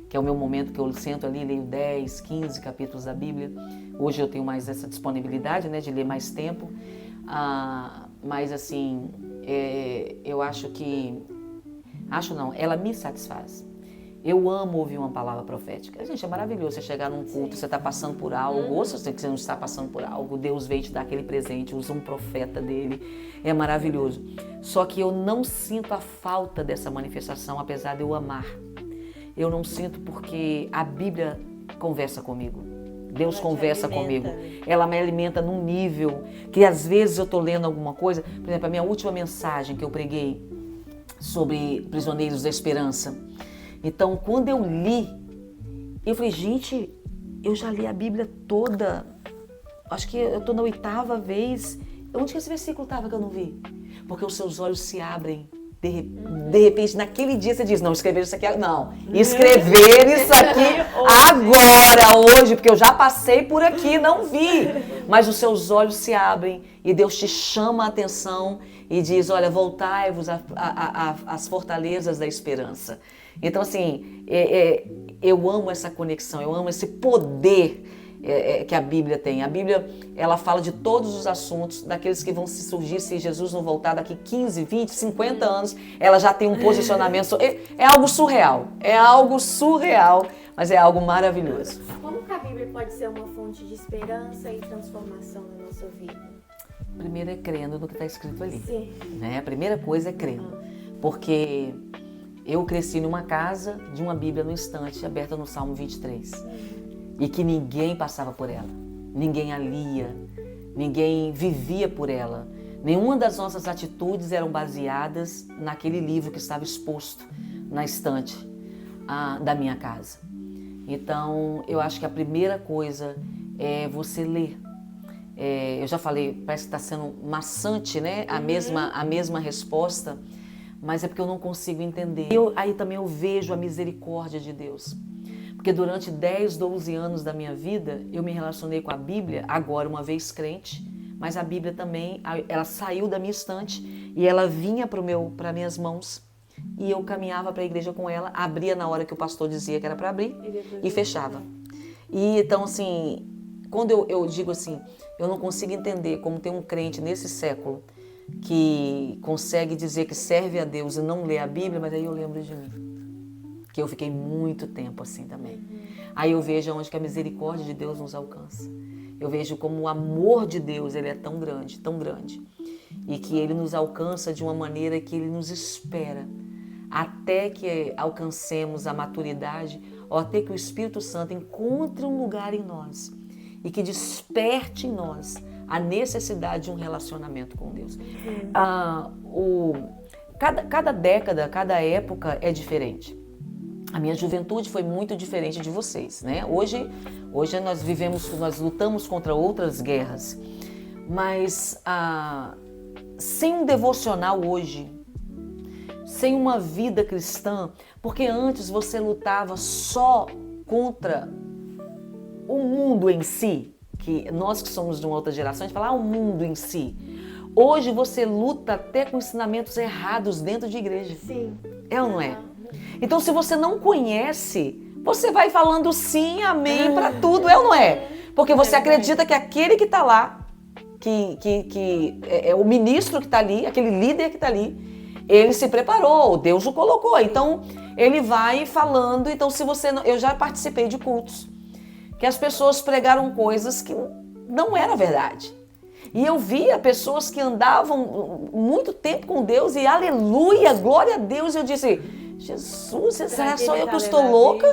que é o meu momento que eu sento ali e leio 10, 15 capítulos da Bíblia. Hoje eu tenho mais essa disponibilidade, né, de ler mais tempo, mas assim, eu acho que... Acho não, ela me satisfaz. Eu amo ouvir uma palavra profética. Gente, é maravilhoso você chegar num culto, você está passando por algo, ou se você não está passando por algo, Deus veio te dar aquele presente, usa um profeta dele, é maravilhoso. Só que eu não sinto a falta dessa manifestação, apesar de eu amar. Eu não sinto porque a Bíblia conversa comigo. Deus conversa comigo. Ela me alimenta num nível que às vezes eu estou lendo alguma coisa. Por exemplo, a minha última mensagem que eu preguei sobre prisioneiros da esperança. Então, quando eu li, eu falei, gente, eu já li a Bíblia toda. Acho que eu estou na 8ª vez. Onde que esse versículo estava que eu não vi? Porque os seus olhos se abrem. De repente, naquele dia você diz, não, escrever isso aqui, não, escrever isso aqui agora, hoje, porque eu já passei por aqui, não vi. Mas os seus olhos se abrem e Deus te chama a atenção e diz, olha, voltai-vos às fortalezas da esperança. Então, assim, eu amo essa conexão, eu amo esse poder que a Bíblia tem. A Bíblia, ela fala de todos os assuntos, daqueles que vão se surgir se Jesus não voltar daqui 15, 20, 50 anos. Ela já tem um posicionamento. É algo surreal, mas é algo maravilhoso. Como que a Bíblia pode ser uma fonte de esperança e transformação na nossa vida? Primeiro é crendo no que está escrito ali. Sim. Né? A primeira coisa é crendo. Porque eu cresci numa casa de uma Bíblia no estante, aberta no Salmo 23. E que ninguém passava por ela, ninguém a lia, ninguém vivia por ela. Nenhuma das nossas atitudes eram baseadas naquele livro que estava exposto na estante da minha casa. Então, eu acho que a primeira coisa é você ler. Eu já falei, parece que está sendo maçante, né? A mesma resposta, mas é porque eu não consigo entender. Aí também eu vejo a misericórdia de Deus. Porque durante 10, 12 anos da minha vida, eu me relacionei com a Bíblia, agora uma vez crente, mas a Bíblia também, ela saiu da minha estante e ela vinha para minhas mãos e eu caminhava para a igreja com ela, abria na hora que o pastor dizia que era para abrir e fechava. E então, assim, quando eu digo assim, eu não consigo entender como tem um crente nesse século que consegue dizer que serve a Deus e não lê a Bíblia, mas aí eu lembro de mim, que eu fiquei muito tempo assim também. Aí eu vejo onde que a misericórdia de Deus nos alcança. Eu vejo como o amor de Deus, ele é tão grande, e que ele nos alcança de uma maneira que ele nos espera até que alcancemos a maturidade, ou até que o Espírito Santo encontre um lugar em nós e que desperte em nós a necessidade de um relacionamento com Deus. Cada década, cada época é diferente. A minha juventude foi muito diferente de vocês, né? Hoje nós lutamos contra outras guerras, mas sem um devocional hoje, sem uma vida cristã, porque antes você lutava só contra o mundo em si, que nós que somos de uma outra geração, a gente fala o mundo em si. Hoje você luta até com ensinamentos errados dentro de igreja. Sim. É ou não é? Então, se você não conhece, você vai falando sim, amém para tudo, é ou não é? Porque você acredita que aquele que está lá, que é o ministro que está ali, aquele líder que está ali, ele se preparou, Deus o colocou. Então, ele vai falando. Então, se você não... Eu já participei de cultos que as pessoas pregaram coisas que não era verdade. E eu via pessoas que andavam muito tempo com Deus e aleluia, glória a Deus. Eu disse, Jesus, será só eu que estou louca?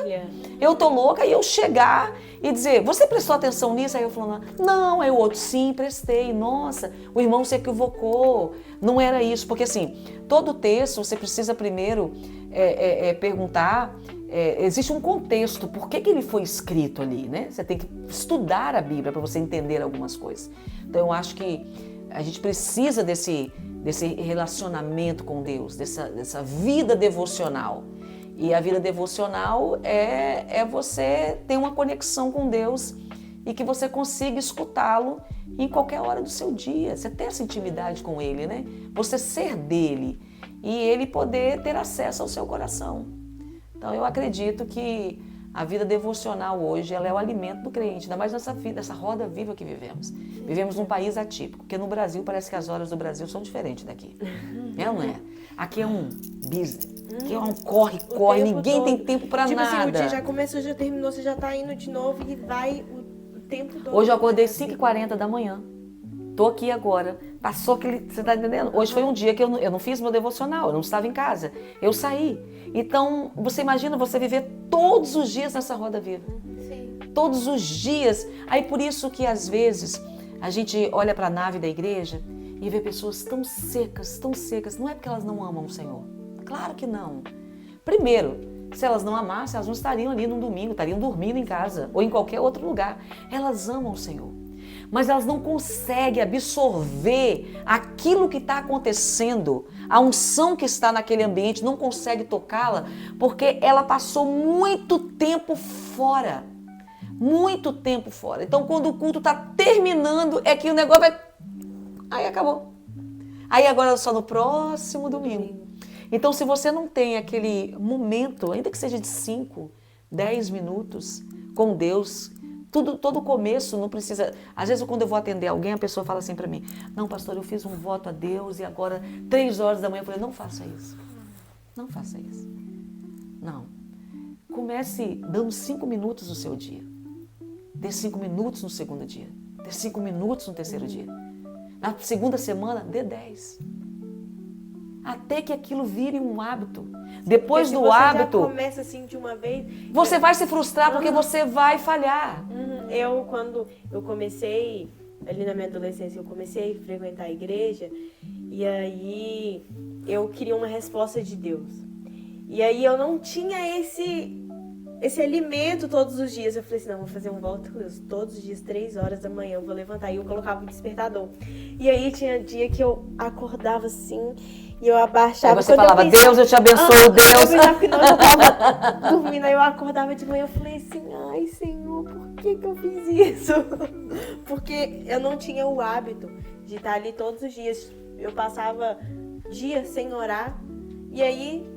Eu estou louca e eu chegar e dizer, você prestou atenção nisso? Aí eu falando, não. Aí o outro, sim, prestei. Nossa, o irmão se equivocou. Não era isso. Porque assim, todo texto você precisa primeiro perguntar, existe um contexto, por que ele foi escrito ali, né? Você tem que estudar a Bíblia para você entender algumas coisas. Então eu acho que a gente precisa desse relacionamento com Deus, dessa vida devocional. E a vida devocional é você ter uma conexão com Deus e que você consiga escutá-lo em qualquer hora do seu dia. Você ter essa intimidade com Ele, né? Você ser dele e Ele poder ter acesso ao seu coração. Então eu acredito que a vida devocional hoje, ela é o alimento do crente, ainda mais nessa vida, essa roda viva que vivemos. Vivemos num país atípico, porque no Brasil parece que as horas do Brasil são diferentes daqui. É ou não é? Aqui é um business, aqui é um corre, ninguém tem tempo pra tipo nada. Assim, o dia já começou, já terminou, você já tá indo de novo e vai o tempo todo. Hoje eu acordei 5h40 da manhã. Tô aqui agora. Passou aquele... Você tá entendendo? Hoje foi um dia que eu não fiz meu devocional, eu não estava em casa. Eu saí. Então, você imagina você viver todos os dias nessa roda viva. Sim. Todos os dias. Aí por isso que às vezes a gente olha para a nave da igreja e vê pessoas tão secas, tão secas. Não é porque elas não amam o Senhor. Claro que não. Primeiro, se elas não amassem, elas não estariam ali num domingo, estariam dormindo em casa ou em qualquer outro lugar. Elas amam o Senhor. Mas elas não conseguem absorver aquilo que está acontecendo, a unção que está naquele ambiente, não consegue tocá-la, porque ela passou muito tempo fora. Muito tempo fora. Então, quando o culto está terminando, é que o negócio vai... Aí acabou. Aí agora é só no próximo domingo. Então, se você não tem aquele momento, ainda que seja de 5, 10 minutos com Deus... Todo começo não precisa... Às vezes, quando eu vou atender alguém, a pessoa fala assim para mim, não, pastor, eu fiz um voto a Deus e agora, 3 horas da manhã, eu falei, não faça isso. Não faça isso. Não. Comece dando 5 minutos no seu dia. Dê 5 minutos no segundo dia. Dê 5 minutos no terceiro dia. Na segunda semana, dê 10. Até que aquilo vire um hábito. Depois do hábito... Já começa assim de uma vez... Você vai se frustrar porque você vai falhar. Quando eu comecei, ali na minha adolescência, eu comecei a frequentar a igreja e aí eu queria uma resposta de Deus. E aí eu não tinha esse alimento todos os dias. Eu falei assim, não, vou fazer um voto com Deus. Todos os dias, 3 horas da manhã, eu vou levantar. E eu colocava o despertador. E aí tinha dia que eu acordava assim... E eu abaixava. Aí você falava, Deus, eu te abençoo, Deus. Eu pensava que não, eu tava dormindo. Aí eu acordava de manhã, eu falei assim, ai, Senhor, por que eu fiz isso? Porque eu não tinha o hábito de estar ali todos os dias. Eu passava dias sem orar. E aí,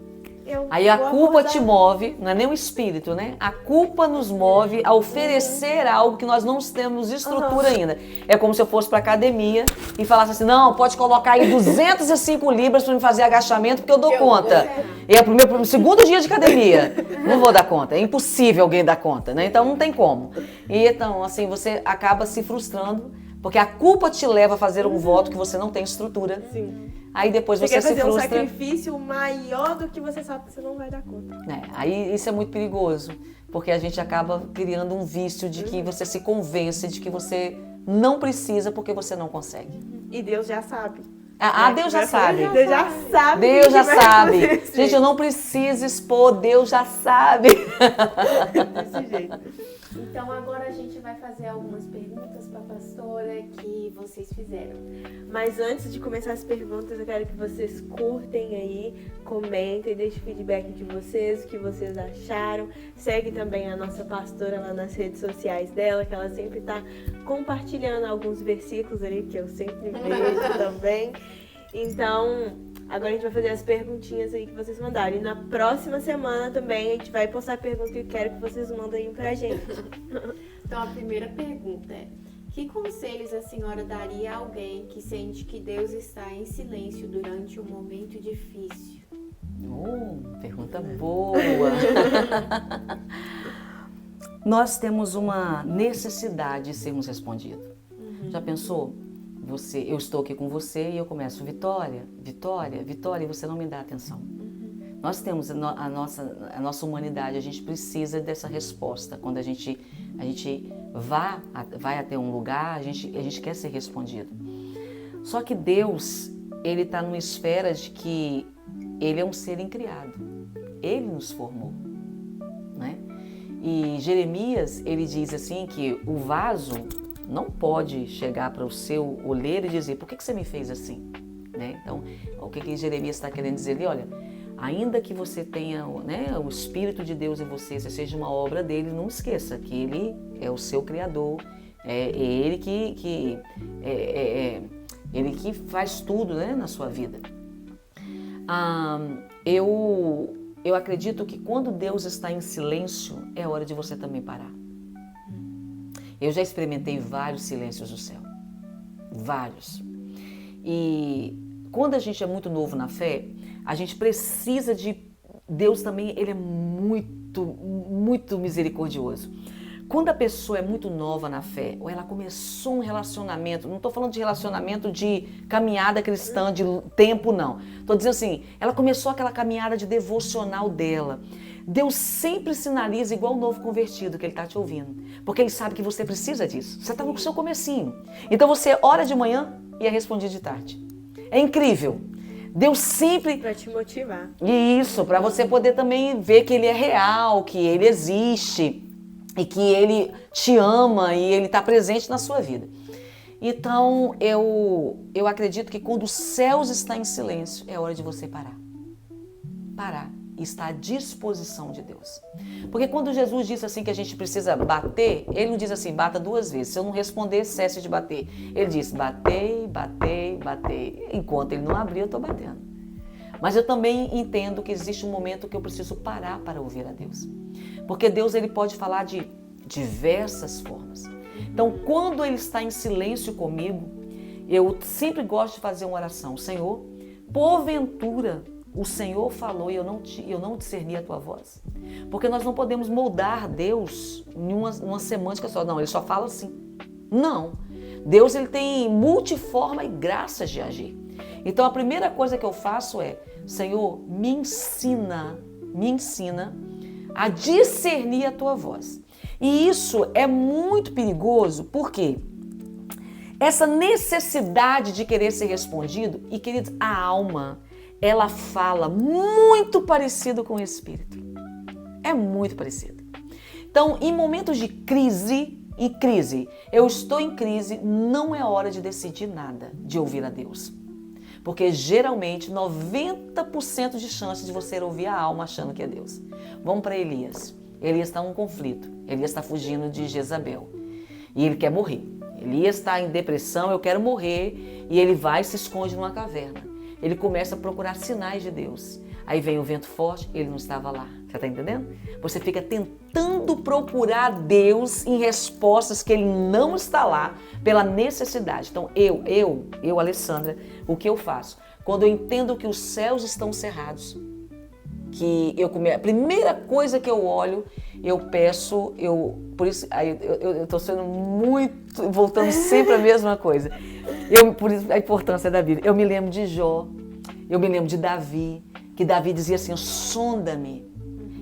Aí a vou culpa acordar. te move, não é nem o espírito, né? A culpa nos move a oferecer algo que nós não temos estrutura ainda. É como se eu fosse pra academia e falasse assim, não, pode colocar aí 205 libras pra me fazer agachamento porque eu dou conta. E é o segundo dia de academia. Não vou dar conta. É impossível alguém dar conta, né? Então não tem como. E então, assim, você acaba se frustrando porque a culpa te leva a fazer um voto que você não tem estrutura. Sim. Aí depois Você você quer se fazer um frustra. sacrifício maior do que você sabe que você não vai dar conta. Aí isso é muito perigoso, porque a gente acaba criando um vício de que você se convence de que você não precisa porque você não consegue. E Deus já sabe. Deus já sabe. Deus já sabe. Deus já o que vai sabe. acontecer. Gente, eu não preciso expor, Deus já sabe. Desse jeito. Então agora a gente vai fazer algumas perguntas para a pastora que vocês fizeram. Mas antes de começar as perguntas, eu quero que vocês curtem aí, comentem, deixem feedback de vocês, o que vocês acharam. Segue também a nossa pastora lá nas redes sociais dela, que ela sempre está compartilhando alguns versículos ali, que eu sempre vejo também. Então, agora a gente vai fazer as perguntinhas aí que vocês mandaram. E na próxima semana também a gente vai postar a pergunta que eu quero que vocês mandem pra gente. Então a primeira pergunta é: que conselhos a senhora daria a alguém que sente que Deus está em silêncio durante um momento difícil? Pergunta boa. Nós temos uma necessidade de sermos respondidos. Já pensou? Eu estou aqui com você e eu começo, Vitória, Vitória, Vitória, e você não me dá atenção. Nós temos a nossa humanidade, a gente precisa dessa resposta. Quando a gente vai até um lugar, a gente quer ser respondido. Só que Deus, Ele está numa esfera de que Ele é um ser incriado. Ele nos formou, né? E Jeremias, ele diz assim que o vaso não pode chegar para o seu oleiro e dizer, por que você me fez assim? Né? Então, o que Jeremias está querendo dizer ali? Olha, ainda que você tenha, né, o Espírito de Deus em você, você seja uma obra dele, não esqueça que ele é o seu Criador, é ele ele que faz tudo, né, na sua vida. Eu acredito que quando Deus está em silêncio, é hora de você também parar. Eu já experimentei vários silêncios do céu. Vários. E quando a gente é muito novo na fé, a gente precisa de... Deus também, Ele é muito, muito misericordioso. Quando a pessoa é muito nova na fé, ou ela começou um relacionamento, não estou falando de relacionamento de caminhada cristã, de tempo, não. Estou dizendo assim, ela começou aquela caminhada de devocional dela. Deus sempre sinaliza igual o novo convertido que Ele está te ouvindo. Porque Ele sabe que você precisa disso. Você está no seu comecinho. Então você ora de manhã e é respondido de tarde. É incrível. Deus sempre... Pra te motivar. Isso, para você poder também ver que Ele é real, que Ele existe e que Ele te ama e Ele está presente na sua vida. Então, eu acredito que quando os céus estão em silêncio, é hora de você parar. Parar. Está à disposição de Deus. Porque quando Jesus disse assim que a gente precisa bater, Ele não diz assim, bata 2 vezes. Se eu não responder, cesse de bater. Ele diz, batei, batei, batei. Enquanto Ele não abrir, eu estou batendo. Mas eu também entendo que existe um momento que eu preciso parar para ouvir a Deus. Porque Deus, Ele pode falar de diversas formas. Então, quando Ele está em silêncio comigo, eu sempre gosto de fazer uma oração. Senhor, porventura, o Senhor falou e eu não discerni a tua voz. Porque nós não podemos moldar Deus em uma semântica só. Não, Ele só fala assim. Não. Deus, Ele tem multiforma e graças de agir. Então a primeira coisa que eu faço é, Senhor, me ensina a discernir a tua voz. E isso é muito perigoso, porque essa necessidade de querer ser respondido, e queridos, a alma, ela fala muito parecido com o Espírito. É muito parecido. Então, em momentos de crise, eu estou em crise, não é hora de decidir nada, de ouvir a Deus. Porque geralmente 90% de chance de você ouvir a alma achando que é Deus. Vamos para Elias. Elias está num conflito. Elias está fugindo de Jezabel. E ele quer morrer. Elias está em depressão, eu quero morrer. E ele vai e se esconde numa caverna. Ele começa a procurar sinais de Deus. Aí vem o vento forte, ele não estava lá. Você está entendendo? Você fica tentando procurar Deus em respostas que ele não está lá pela necessidade. Então, eu, Alessandra, o que eu faço? Quando eu entendo que os céus estão cerrados, a primeira coisa que eu olho, eu peço, por isso, eu estou sendo muito, voltando sempre à mesma coisa. Por isso a importância da Bíblia. Eu me lembro de Jó, eu me lembro de Davi, que Davi dizia assim, sonda-me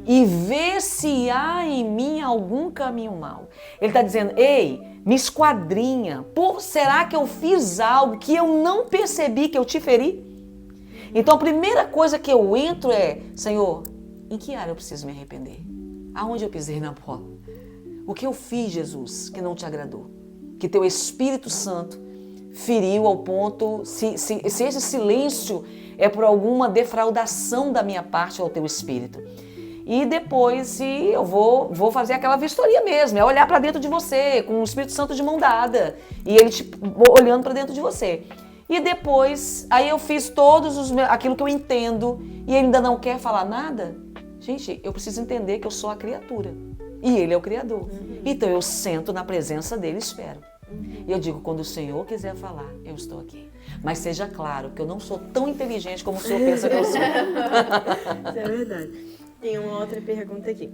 e vê se há em mim algum caminho mau. Ele está dizendo, ei, me esquadrinha, será que eu fiz algo que eu não percebi que eu te feri? Então a primeira coisa que eu entro é, Senhor, em que área eu preciso me arrepender? Aonde eu pisei na bola? O que eu fiz, Jesus, que não te agradou? Que teu Espírito Santo feriu ao ponto, se esse silêncio é por alguma defraudação da minha parte ao teu Espírito. E depois eu vou fazer aquela vistoria mesmo, é olhar para dentro de você, com o Espírito Santo de mão dada, e ele olhando para dentro de você. E depois, aí eu fiz aquilo que eu entendo, e ele ainda não quer falar nada. Gente, eu preciso entender que eu sou a criatura, e ele é o Criador. Então eu sento na presença dele e espero. E eu digo, quando o Senhor quiser falar, eu estou aqui. Mas seja claro que eu não sou tão inteligente como o Senhor pensa que eu sou. Isso é verdade. Tem uma outra pergunta aqui.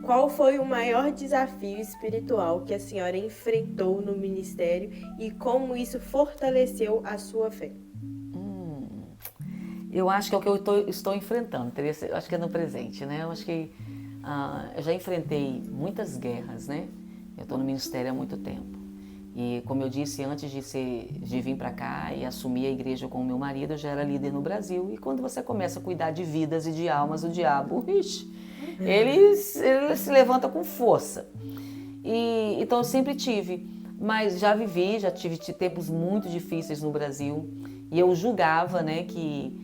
Qual foi o maior desafio espiritual que a senhora enfrentou no ministério e como isso fortaleceu a sua fé? Eu acho que é o que eu estou enfrentando, acho que é no presente, né? Eu acho que eu já enfrentei muitas guerras, né? Eu estou no ministério há muito tempo. E como eu disse, antes de vir para cá e assumir a igreja com o meu marido, eu já era líder no Brasil. E quando você começa a cuidar de vidas e de almas, o diabo, ele se levanta com força. Então eu sempre tive, mas já tive tempos muito difíceis no Brasil. E eu julgava, né, que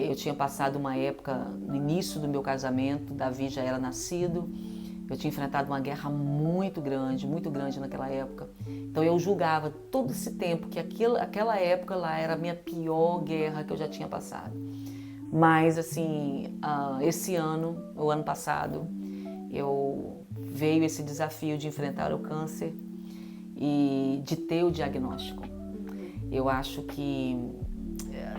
eu tinha passado uma época, no início do meu casamento, Davi já era nascido. Eu tinha enfrentado uma guerra muito grande naquela época. Então eu julgava todo esse tempo que aquela época lá era a minha pior guerra que eu já tinha passado. Mas assim, o ano passado, veio esse desafio de enfrentar o câncer e de ter o diagnóstico. Eu acho que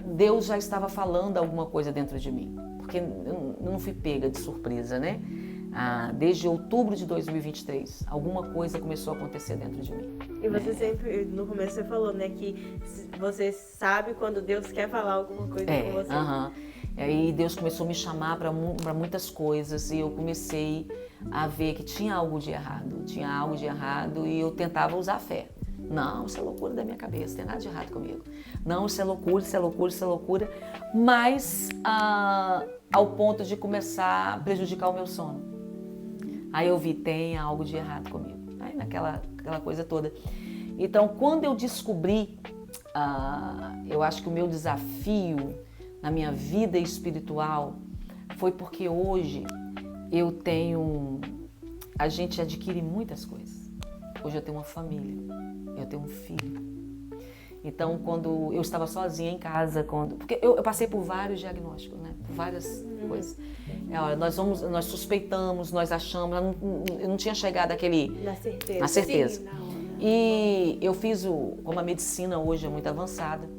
Deus já estava falando alguma coisa dentro de mim, porque eu não fui pega de surpresa, né? Desde outubro de 2023, alguma coisa começou a acontecer dentro de mim. E você sempre, no começo você falou, né, que você sabe quando Deus quer falar alguma coisa com você. E aí Deus começou a me chamar para muitas coisas e eu comecei a ver que tinha algo de errado e eu tentava usar a fé. Não, isso é loucura da minha cabeça, não tem nada de errado comigo. Não, isso é loucura, mas ao ponto de começar a prejudicar o meu sono. Aí eu vi, tem algo de errado comigo. Aí naquela coisa toda. Então, quando eu descobri, eu acho que o meu desafio na minha vida espiritual foi porque hoje a gente adquire muitas coisas. Hoje eu tenho uma família, eu tenho um filho. Então, quando eu estava sozinha em casa, porque eu passei por vários diagnósticos, né? Por várias coisas. Nós suspeitamos, nós achamos, eu não tinha chegado na certeza. Sim, E eu fiz como a medicina hoje é muito avançada,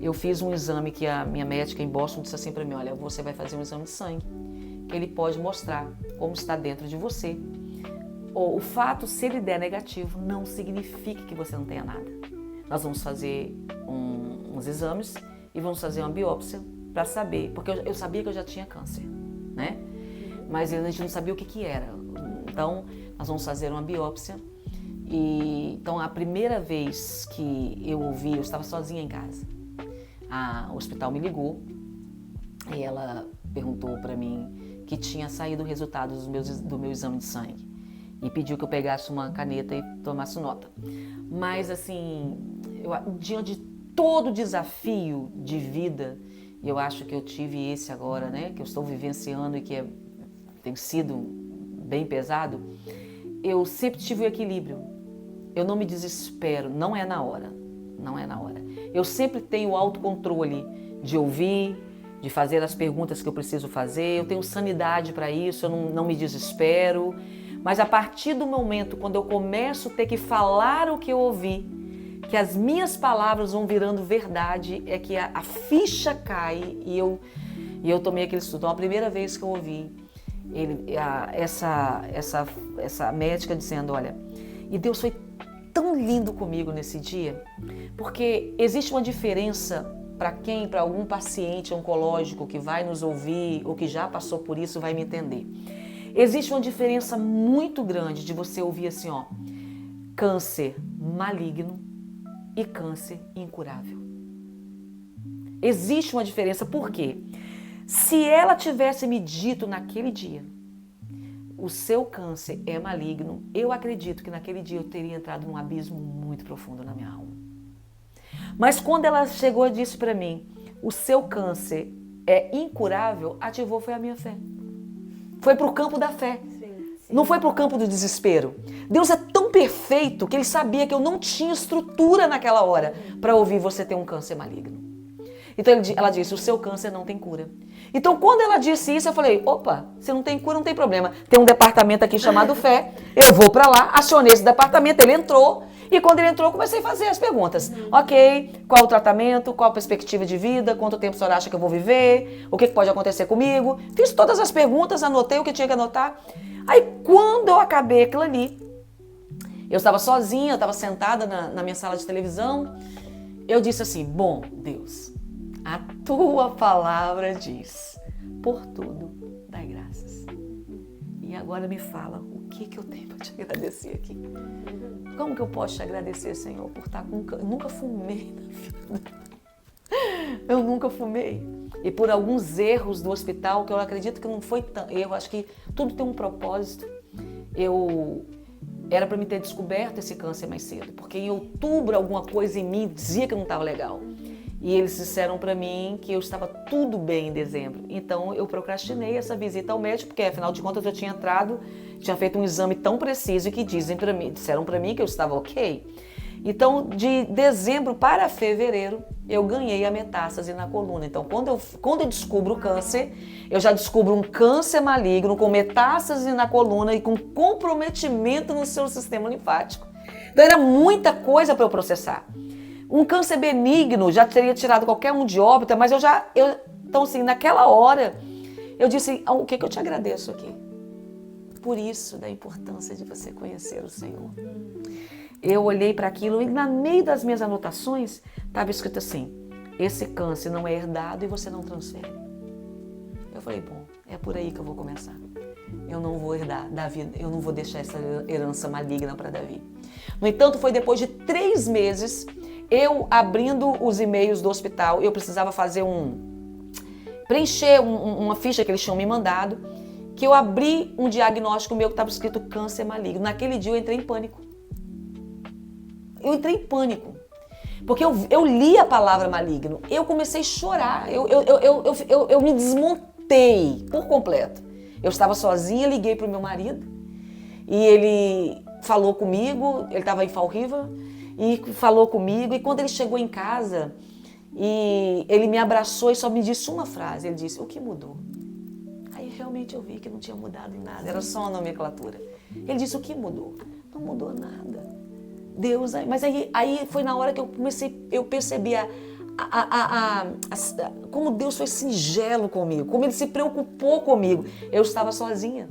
eu fiz um exame que a minha médica em Boston disse assim para mim, olha, você vai fazer um exame de sangue, que ele pode mostrar como está dentro de você. O fato, se ele der negativo, não significa que você não tenha nada. Nós vamos fazer uns exames e vamos fazer uma biópsia para saber, porque eu sabia que eu já tinha câncer, né? Mas a gente não sabia o que era. Então, nós vamos fazer uma biópsia. Então, a primeira vez que eu ouvi, eu estava sozinha em casa. O hospital me ligou e ela perguntou para mim que tinha saído o resultado do meu exame de sangue e pediu que eu pegasse uma caneta e tomasse nota. Mas assim, diante de todo o desafio de vida, e eu acho que eu tive esse agora, né, que eu estou vivenciando e que tem sido bem pesado, eu sempre tive o equilíbrio. Eu não me desespero, não é na hora. Eu sempre tenho o autocontrole de ouvir, de fazer as perguntas que eu preciso fazer, eu tenho sanidade para isso, eu não me desespero. Mas a partir do momento quando eu começo a ter que falar o que eu ouvi, que as minhas palavras vão virando verdade, é que a ficha cai e eu tomei aquele susto. Então, a primeira vez que eu ouvi essa médica dizendo, olha, e Deus foi tão lindo comigo nesse dia, porque existe uma diferença para algum paciente oncológico que vai nos ouvir ou que já passou por isso vai me entender. Existe uma diferença muito grande de você ouvir assim, ó, câncer maligno e câncer incurável. Existe uma diferença, por quê? Se ela tivesse me dito naquele dia, o seu câncer é maligno, eu acredito que naquele dia eu teria entrado num abismo muito profundo na minha alma. Mas quando ela chegou e disse para mim, o seu câncer é incurável, ativou foi a minha fé. Foi para o campo da fé. Sim. Não foi para o campo do desespero. Deus é tão perfeito que Ele sabia que eu não tinha estrutura naquela hora para ouvir você ter um câncer maligno. Então ela disse, o seu câncer não tem cura. Então quando ela disse isso, eu falei, opa, se não tem cura, não tem problema. Tem um departamento aqui chamado Fé, eu vou para lá, acionei esse departamento, ele entrou. E quando ele entrou, comecei a fazer as perguntas. Ok, qual o tratamento, qual a perspectiva de vida, quanto tempo o senhor acha que eu vou viver, o que pode acontecer comigo. Fiz todas as perguntas, anotei o que tinha que anotar. Aí quando eu acabei aquilo ali, eu estava sozinha, eu estava sentada na minha sala de televisão, eu disse assim, bom, Deus, a tua palavra diz, por tudo dai graças. E agora me fala, o que eu tenho para te agradecer aqui? Como que eu posso te agradecer, Senhor, por estar com câncer? Eu nunca fumei na vida. Eu nunca fumei. E por alguns erros do hospital, que eu acredito que não foi tão erro, acho que tudo tem um propósito. Era para me ter descoberto esse câncer mais cedo, porque em outubro alguma coisa em mim dizia que não estava legal. E eles disseram para mim que eu estava tudo bem em dezembro. Então eu procrastinei essa visita ao médico, porque afinal de contas eu tinha feito um exame tão preciso que disseram para mim que eu estava ok. Então de dezembro para fevereiro eu ganhei a metástase na coluna. Então quando eu descubro o câncer, eu já descubro um câncer maligno com metástase na coluna e com comprometimento no seu sistema linfático. Então era muita coisa para eu processar. Um câncer benigno já teria tirado qualquer um de óbito, mas então assim, naquela hora, eu disse, o que eu te agradeço aqui? Por isso da importância de você conhecer o Senhor. Eu olhei para aquilo e no meio das minhas anotações, estava escrito assim, esse câncer não é herdado e você não transfere. Eu falei, bom, é por aí que eu vou começar. Eu não vou herdar Davi, eu não vou deixar essa herança maligna para Davi. No entanto, foi depois de 3 meses, eu abrindo os e-mails do hospital, eu precisava preencher uma ficha que eles tinham me mandado, que eu abri um diagnóstico meu que estava escrito câncer maligno. Naquele dia eu entrei em pânico. Porque eu li a palavra maligno, eu comecei a chorar, eu me desmontei por completo. Eu estava sozinha, liguei para o meu marido e ele falou comigo, ele estava em Fall River, e falou comigo, e quando ele chegou em casa, e ele me abraçou e só me disse uma frase, ele disse, o que mudou? Aí realmente eu vi que não tinha mudado em nada, era só uma nomenclatura. Ele disse, o que mudou? Não mudou nada. Deus, mas aí foi na hora que eu percebi como Deus foi singelo comigo, como Ele se preocupou comigo. Eu estava sozinha.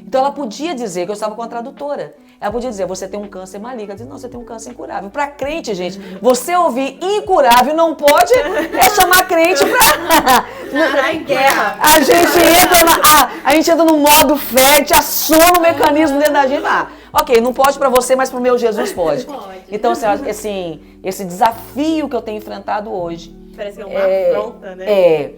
Então ela podia dizer que eu estava com a tradutora. Ela podia dizer, você tem um câncer maligno. Ela disse, não, você tem um câncer incurável. Para crente, gente, você ouvir incurável não pode chamar crente para... em guerra. A gente entra no modo fé, te aciona o mecanismo dentro da gente. Ok, não pode para você, mas para o meu Jesus pode. Então, assim, esse desafio que eu tenho enfrentado hoje... Parece que é uma afronta, né?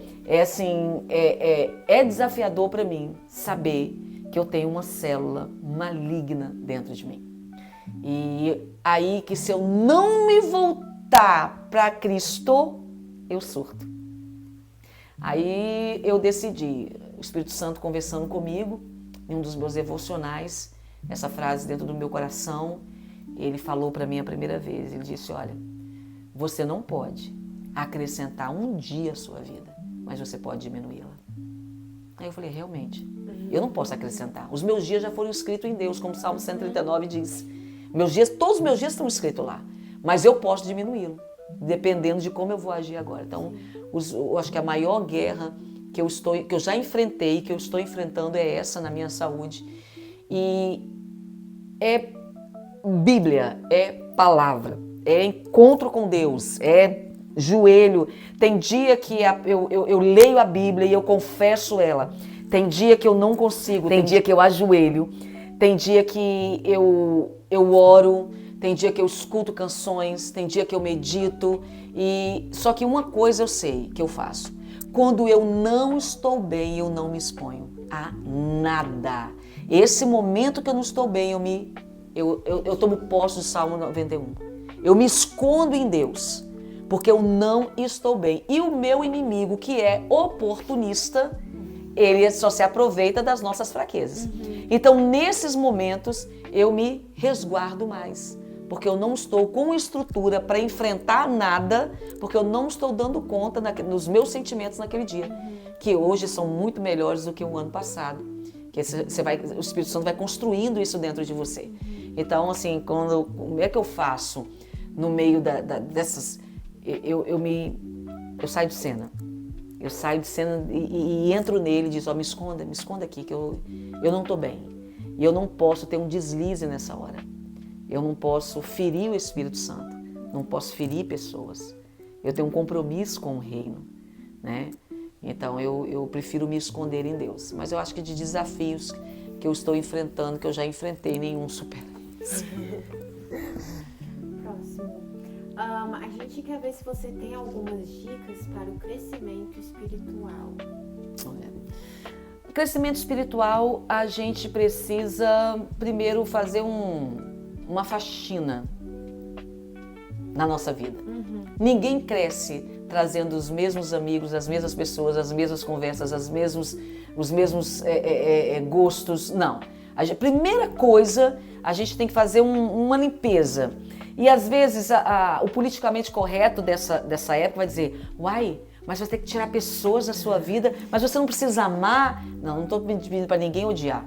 É desafiador para mim saber que eu tenho uma célula maligna dentro de mim. E aí que se eu não me voltar para Cristo, eu surto. Aí eu decidi, o Espírito Santo conversando comigo, em um dos meus devocionais, essa frase dentro do meu coração, ele falou para mim a primeira vez, ele disse, olha, você não pode acrescentar um dia à sua vida. mas você pode diminuí-la. Aí eu falei, realmente, eu não posso acrescentar. Os meus dias já foram escritos em Deus, como o Salmo 139 diz. Todos os meus dias estão escritos lá, mas eu posso diminuí-lo, dependendo de como eu vou agir agora. Então, eu acho que a maior guerra que eu já enfrentei, que eu estou enfrentando é essa na minha saúde. E é Bíblia, é palavra, é encontro com Deus, é joelho. Tem dia que eu leio a Bíblia e eu confesso ela. Tem dia que eu não consigo, tem dia que eu ajoelho, tem dia que eu oro, tem dia que eu escuto canções, tem dia que eu medito. Só que uma coisa eu sei que eu faço. Quando eu não estou bem, eu não me exponho a nada. Esse momento que eu não estou bem, eu tomo posse do Salmo 91. Eu me escondo em Deus, porque eu não estou bem. E o meu inimigo, que é oportunista, ele só se aproveita das nossas fraquezas. Então, nesses momentos, eu me resguardo mais, porque eu não estou com estrutura para enfrentar nada, porque eu não estou dando conta dos meus sentimentos naquele dia, que hoje são muito melhores do que o ano passado. Que o Espírito Santo vai construindo isso dentro de você. Então, assim, como é que eu faço no meio dessas... Eu saio de cena. Eu saio de cena e entro nele e diz, me esconda aqui, que eu não estou bem. E eu não posso ter um deslize nessa hora. Eu não posso ferir o Espírito Santo. Não posso ferir pessoas. Eu tenho um compromisso com o reino, né? Então, eu prefiro me esconder em Deus. Mas eu acho que de desafios que eu estou enfrentando, que eu já enfrentei, nenhum supera isso. Próximo. A gente quer ver se você tem algumas dicas para o crescimento espiritual. O crescimento espiritual, a gente precisa primeiro fazer uma faxina na nossa vida. Ninguém cresce trazendo os mesmos amigos, as mesmas pessoas, as mesmas conversas, os mesmos gostos. Não. Primeira coisa, a gente tem que fazer uma limpeza. E às vezes o politicamente correto dessa época vai dizer, mas você tem que tirar pessoas da sua vida, mas você não precisa amar. Não estou pedindo para ninguém odiar.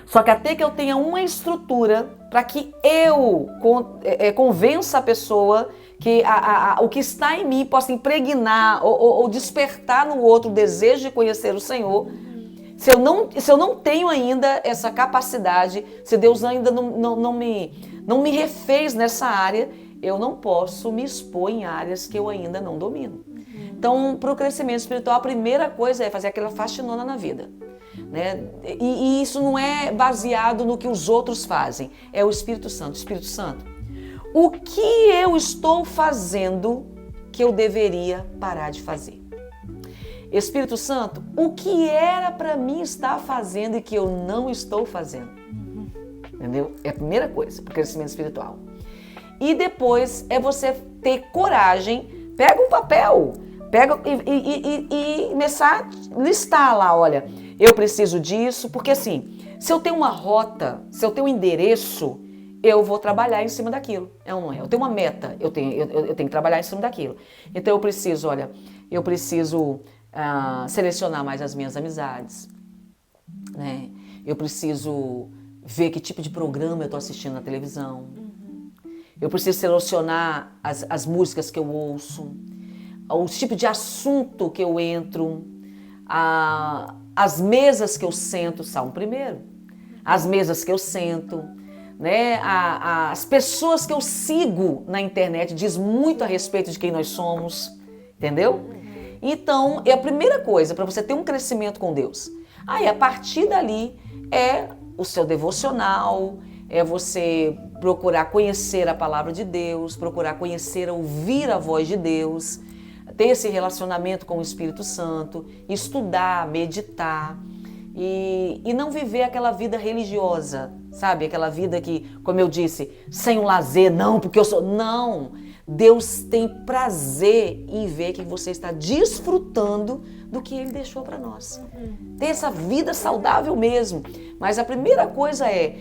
Só que até que eu tenha uma estrutura para que eu convença a pessoa que o que está em mim possa impregnar ou despertar no outro o desejo de conhecer o Senhor. Se eu não tenho ainda essa capacidade, se Deus ainda não me refez nessa área, eu não posso me expor em áreas que eu ainda não domino. Então, para o crescimento espiritual, a primeira coisa é fazer aquela faxinona na vida, né? E isso não é baseado no que os outros fazem, é o Espírito Santo. Espírito Santo, o que eu estou fazendo que eu deveria parar de fazer? Espírito Santo, o que era para mim estar fazendo e que eu não estou fazendo? Entendeu? É a primeira coisa para o crescimento espiritual. E depois é você ter coragem, pega um papel, e começar a listar lá, olha, eu preciso disso, porque assim, se eu tenho uma rota, se eu tenho um endereço, eu vou trabalhar em cima daquilo. É ou não é? Eu tenho uma meta, eu tenho que trabalhar em cima daquilo. Então eu preciso selecionar mais as minhas amizades, né? Eu preciso ver que tipo de programa eu estou assistindo na televisão. Eu preciso selecionar as músicas que eu ouço, o tipo de assunto que eu entro, as mesas que eu sento, Salmo 1º, as mesas que eu sento, né? As pessoas que eu sigo na internet diz muito a respeito de quem nós somos, entendeu? Então, é a primeira coisa para você ter um crescimento com Deus. Aí, a partir dali, é o seu devocional, é você procurar conhecer a palavra de Deus, procurar conhecer, ouvir a voz de Deus, ter esse relacionamento com o Espírito Santo, estudar, meditar e não viver aquela vida religiosa, sabe? Aquela vida que, como eu disse, sem o lazer, não, porque eu sou... Não! Deus tem prazer em ver que você está desfrutando do que Ele deixou para nós. Ter essa vida saudável mesmo. Mas a primeira coisa é,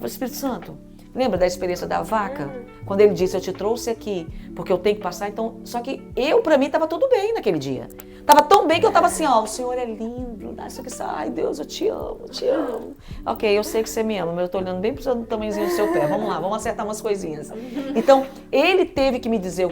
Espírito Santo, Lembra da experiência da vaca? Quando ele disse, eu te trouxe aqui, porque eu tenho que passar, então... Só que pra mim, estava tudo bem naquele dia. Tava tão bem que eu tava assim, ó, o Senhor é lindo, isso aqui, ai Deus, eu te amo, eu te amo. Ok, eu sei que você me ama, mas eu tô olhando bem pro tamanhozinho do seu pé, vamos lá, vamos acertar umas coisinhas. Então, ele teve que me dizer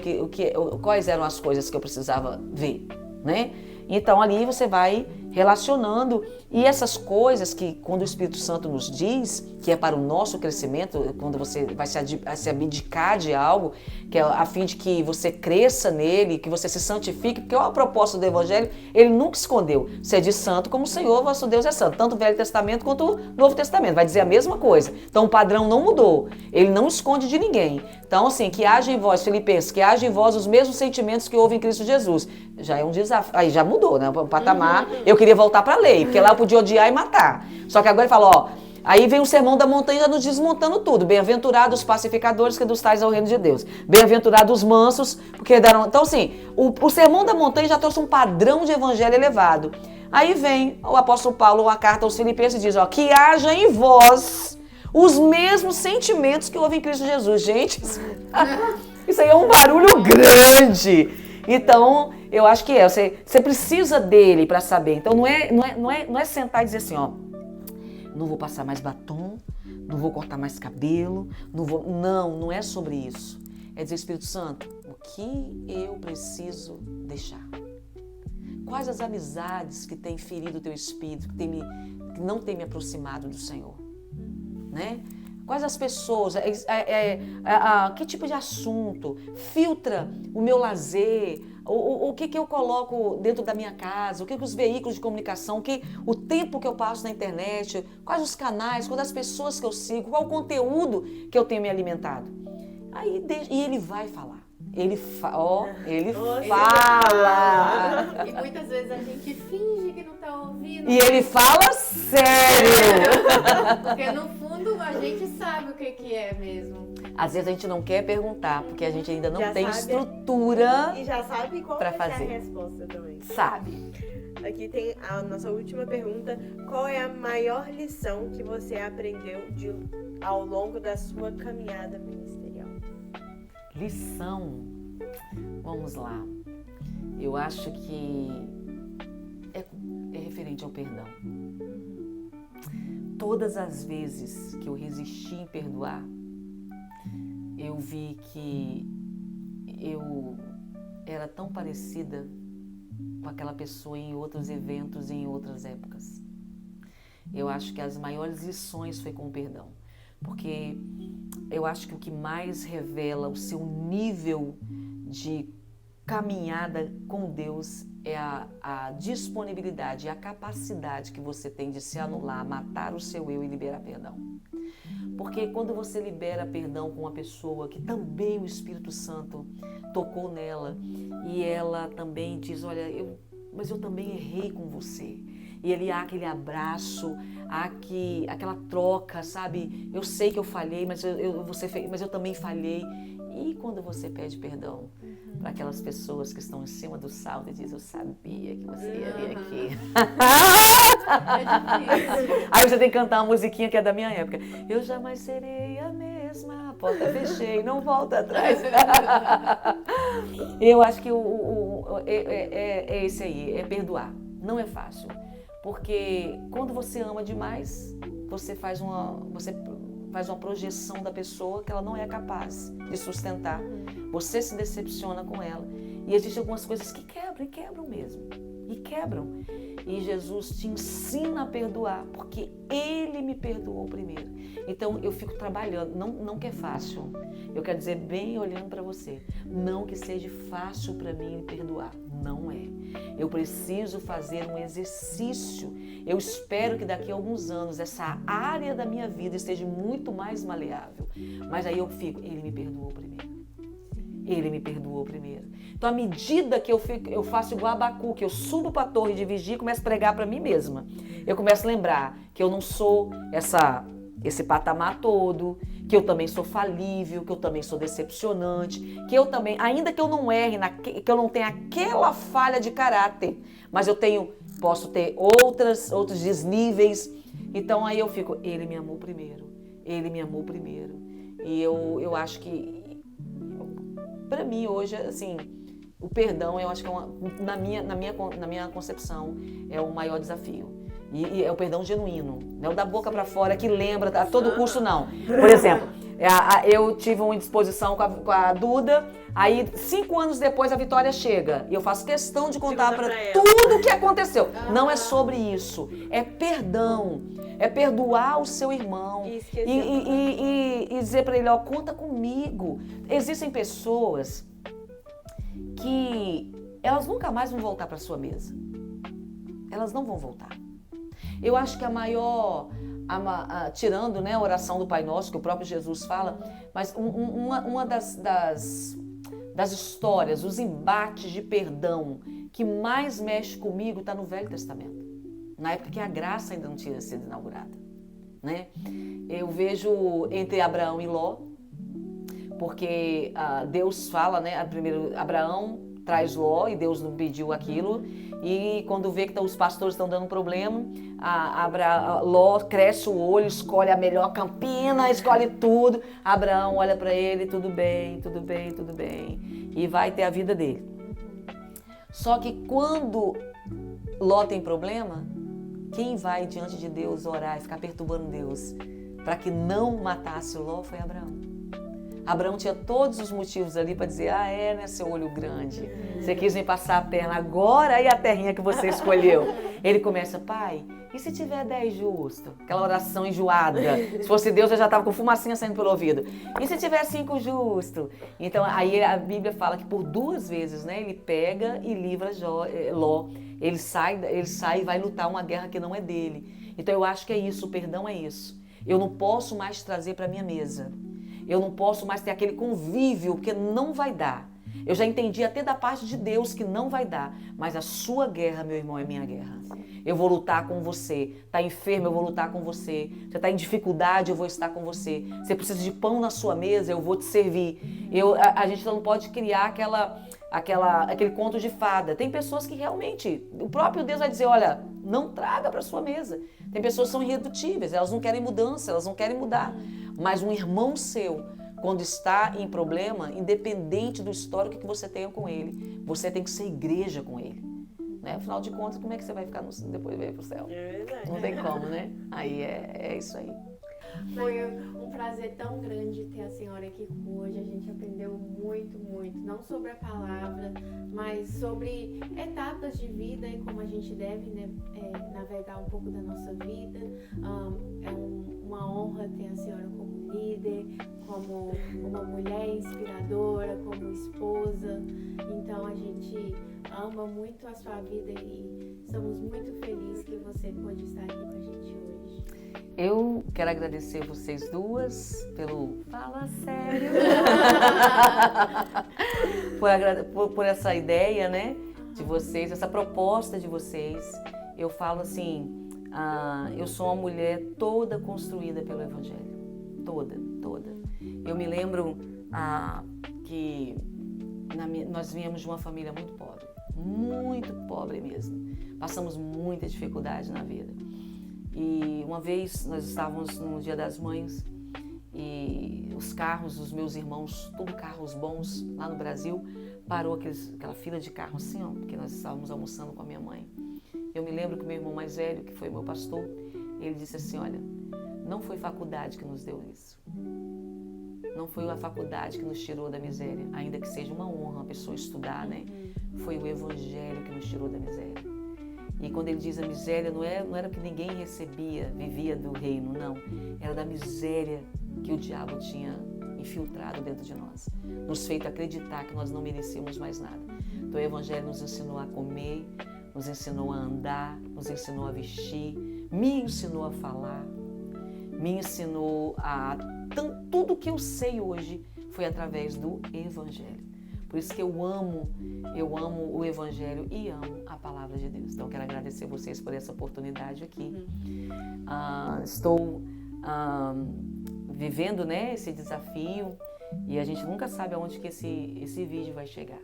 quais eram as coisas que eu precisava ver, né? Então, ali você vai relacionando, e essas coisas que, quando o Espírito Santo nos diz, que é para o nosso crescimento, quando você vai se abdicar de algo, que é a fim de que você cresça nele, que você se santifique, porque a proposta do Evangelho, ele nunca escondeu, ser de santo como o Senhor, vosso Deus é santo, tanto o Velho Testamento quanto o Novo Testamento, vai dizer a mesma coisa. Então o padrão não mudou, ele não esconde de ninguém. Então assim, que haja em vós, Filipenses, que haja em vós os mesmos sentimentos que houve em Cristo Jesus. Já é um desafio, aí já mudou, né, o patamar, eu queria voltar para a lei, porque lá eu podia odiar e matar. Só que agora ele fala, ó, aí vem o sermão da montanha nos desmontando tudo. Bem-aventurados os pacificadores, que dos tais é o reino de Deus. Bem-aventurados os mansos, porque darão... Então, assim, o sermão da montanha já trouxe um padrão de evangelho elevado. Aí vem o apóstolo Paulo, a carta aos Filipenses, e diz, ó, que haja em vós os mesmos sentimentos que houve em Cristo Jesus. Gente, isso aí é um barulho grande. Então, eu acho que você precisa dele para saber. Então, não é sentar e dizer assim, ó, não vou passar mais batom, não vou cortar mais cabelo, não é sobre isso. É dizer, Espírito Santo, o que eu preciso deixar? Quais as amizades que têm ferido o teu espírito, que não tem me aproximado do Senhor? Né? Quais as pessoas, que tipo de assunto, filtra o meu lazer, o que eu coloco dentro da minha casa, o que os veículos de comunicação, o tempo que eu passo na internet, quais os canais, quais as pessoas que eu sigo, qual o conteúdo que eu tenho me alimentado. E ele vai falar. Ele fala. E muitas vezes a gente finge que não tá ouvindo. E ele fala sério. Porque no fundo a gente sabe o que é mesmo. Às vezes a gente não quer perguntar, porque a gente ainda não Já tem sabe. Estrutura. E já sabe qual pra vai ser fazer. a resposta também. Sabe. Aqui tem a nossa última pergunta. Qual é a maior lição que você aprendeu ao longo da sua caminhada ministerial? Lição. Vamos lá. Eu acho que é referente ao perdão. Todas as vezes que eu resisti em perdoar, eu vi que eu era tão parecida com aquela pessoa em outros eventos e em outras épocas. Eu acho que as maiores lições foi com o perdão. Porque eu acho que o que mais revela o seu nível de caminhada com Deus é a disponibilidade, a capacidade que você tem de se anular, matar o seu eu e liberar perdão. Porque quando você libera perdão com uma pessoa que também o Espírito Santo tocou nela e ela também diz, olha, mas eu também errei com você. E ele há aquele abraço, aquela troca, sabe? Eu sei que eu falhei, mas eu também falhei. E quando você pede perdão para aquelas pessoas que estão em cima do salto e diz, eu sabia que você ia vir aqui. Aí você tem que cantar uma musiquinha que é da minha época. Eu jamais serei a mesma, a porta fechei, não volta atrás. Eu acho que é esse aí, é perdoar. Não é fácil. Porque quando você ama demais, você faz uma projeção da pessoa que ela não é capaz de sustentar. Você se decepciona com ela. E existem algumas coisas que quebram mesmo. E quebram. E Jesus te ensina a perdoar, porque Ele me perdoou primeiro. Então eu fico trabalhando, não que é fácil. Eu quero dizer bem olhando para você, não que seja fácil para mim perdoar. Não é. Eu preciso fazer um exercício. Eu espero que daqui a alguns anos essa área da minha vida esteja muito mais maleável. Mas aí eu fico, Ele me perdoou primeiro. Ele me perdoou primeiro. Então, à medida que eu faço igual Abacuque, que eu subo para a torre de vigia e começo a pregar para mim mesma. Eu começo a lembrar que eu não sou esse patamar todo, que eu também sou falível, que eu também sou decepcionante, que eu também, ainda que eu não erre, que eu não tenha aquela falha de caráter, mas posso ter outros desníveis. Então, aí eu fico, Ele me amou primeiro. Ele me amou primeiro. E eu acho que, para mim hoje, assim, o perdão, eu acho que na minha concepção, é o maior desafio. E é o perdão genuíno, não é o da boca para fora, que lembra a todo custo, não. Por exemplo, eu tive uma indisposição com a Duda, aí 5 anos depois a Vitória chega, e eu faço questão de contar para tudo o que aconteceu. Não é sobre isso, é perdão, é perdoar o seu irmão e dizer para ele, ó, conta comigo. Existem pessoas que elas nunca mais vão voltar para sua mesa. Elas não vão voltar. Eu acho que a maior, tirando, né, a oração do Pai Nosso, que o próprio Jesus fala, mas uma das histórias, os embates de perdão que mais mexe comigo está no Velho Testamento. Na época que a graça ainda não tinha sido inaugurada, né? Eu vejo entre Abraão e Ló, porque Deus fala, né? Primeiro Abraão traz Ló e Deus não pediu aquilo, e quando vê que os pastores estão dando problema, Ló cresce o olho, escolhe a melhor campina, escolhe tudo. Abraão olha para ele, tudo bem, tudo bem, tudo bem, e vai ter a vida dele. Só que quando Ló tem problema, quem vai diante de Deus orar e ficar perturbando Deus para que não matasse Ló foi Abraão. Abraão tinha todos os motivos ali para dizer, né, seu olho grande, você quis me passar a perna, agora aí a terrinha que você escolheu. Ele começa, pai, e se tiver 10 justos? Aquela oração enjoada. Se fosse Deus, eu já estava com fumacinha saindo pelo ouvido. E se tiver 5 justos? Então, aí a Bíblia fala que por 2 vezes, né, ele pega e livra Ló. Ele sai e vai lutar uma guerra que não é dele. Então, eu acho que é isso, o perdão é isso. Eu não posso mais trazer para minha mesa. Eu não posso mais ter aquele convívio, porque não vai dar. Eu já entendi até da parte de Deus que não vai dar. Mas a sua guerra, meu irmão, é minha guerra. Eu vou lutar com você. Está enfermo, eu vou lutar com você. Você está em dificuldade, eu vou estar com você. Você precisa de pão na sua mesa, eu vou te servir. A gente não pode criar aquele conto de fada. Tem pessoas que realmente, o próprio Deus vai dizer, olha, não traga para sua mesa. Tem pessoas que são irredutíveis, elas não querem mudança, elas não querem mudar. Mas um irmão seu, quando está em problema, independente do histórico que você tenha com ele, você tem que ser igreja com ele. Né? Afinal de contas, como é que você vai ficar depois de ir para o céu? É verdade. Não tem como, né? Aí é isso aí. Foi um prazer tão grande ter a senhora aqui hoje. A gente aprendeu muito, muito. Não sobre a palavra, mas sobre etapas de vida e como a gente deve, né, navegar um pouco da nossa vida. É uma honra ter a senhora como líder, como uma mulher inspiradora, como esposa. Então a gente ama muito a sua vida e estamos muito felizes que você pôde estar aqui com a gente hoje. Eu quero agradecer vocês duas pelo Fala Sério, por essa ideia, né, de vocês, essa proposta de vocês. Eu falo assim, eu sou uma mulher toda construída pelo Evangelho, toda. Eu me lembro que nós viemos de uma família muito pobre mesmo. Passamos muita dificuldade na vida. E uma vez nós estávamos no Dia das Mães e os carros dos meus irmãos, tudo carros bons lá no Brasil, parou aquela fila de carro assim, ó, porque nós estávamos almoçando com a minha mãe. Eu me lembro que o meu irmão mais velho, que foi meu pastor, ele disse assim, olha, não foi faculdade que nos deu isso. Não foi a faculdade que nos tirou da miséria, ainda que seja uma honra uma pessoa estudar, né? Foi o Evangelho que nos tirou da miséria. E quando ele diz a miséria, não era que ninguém vivia do reino, não. Era da miséria que o diabo tinha infiltrado dentro de nós. Nos feito acreditar que nós não merecíamos mais nada. Então o Evangelho nos ensinou a comer, nos ensinou a andar, nos ensinou a vestir, me ensinou a falar, me ensinou tudo que eu sei hoje foi através do Evangelho. Por isso que eu amo o Evangelho e amo a Palavra de Deus. Então, quero agradecer vocês por essa oportunidade aqui. Estou vivendo, né, esse desafio e a gente nunca sabe aonde que esse vídeo vai chegar.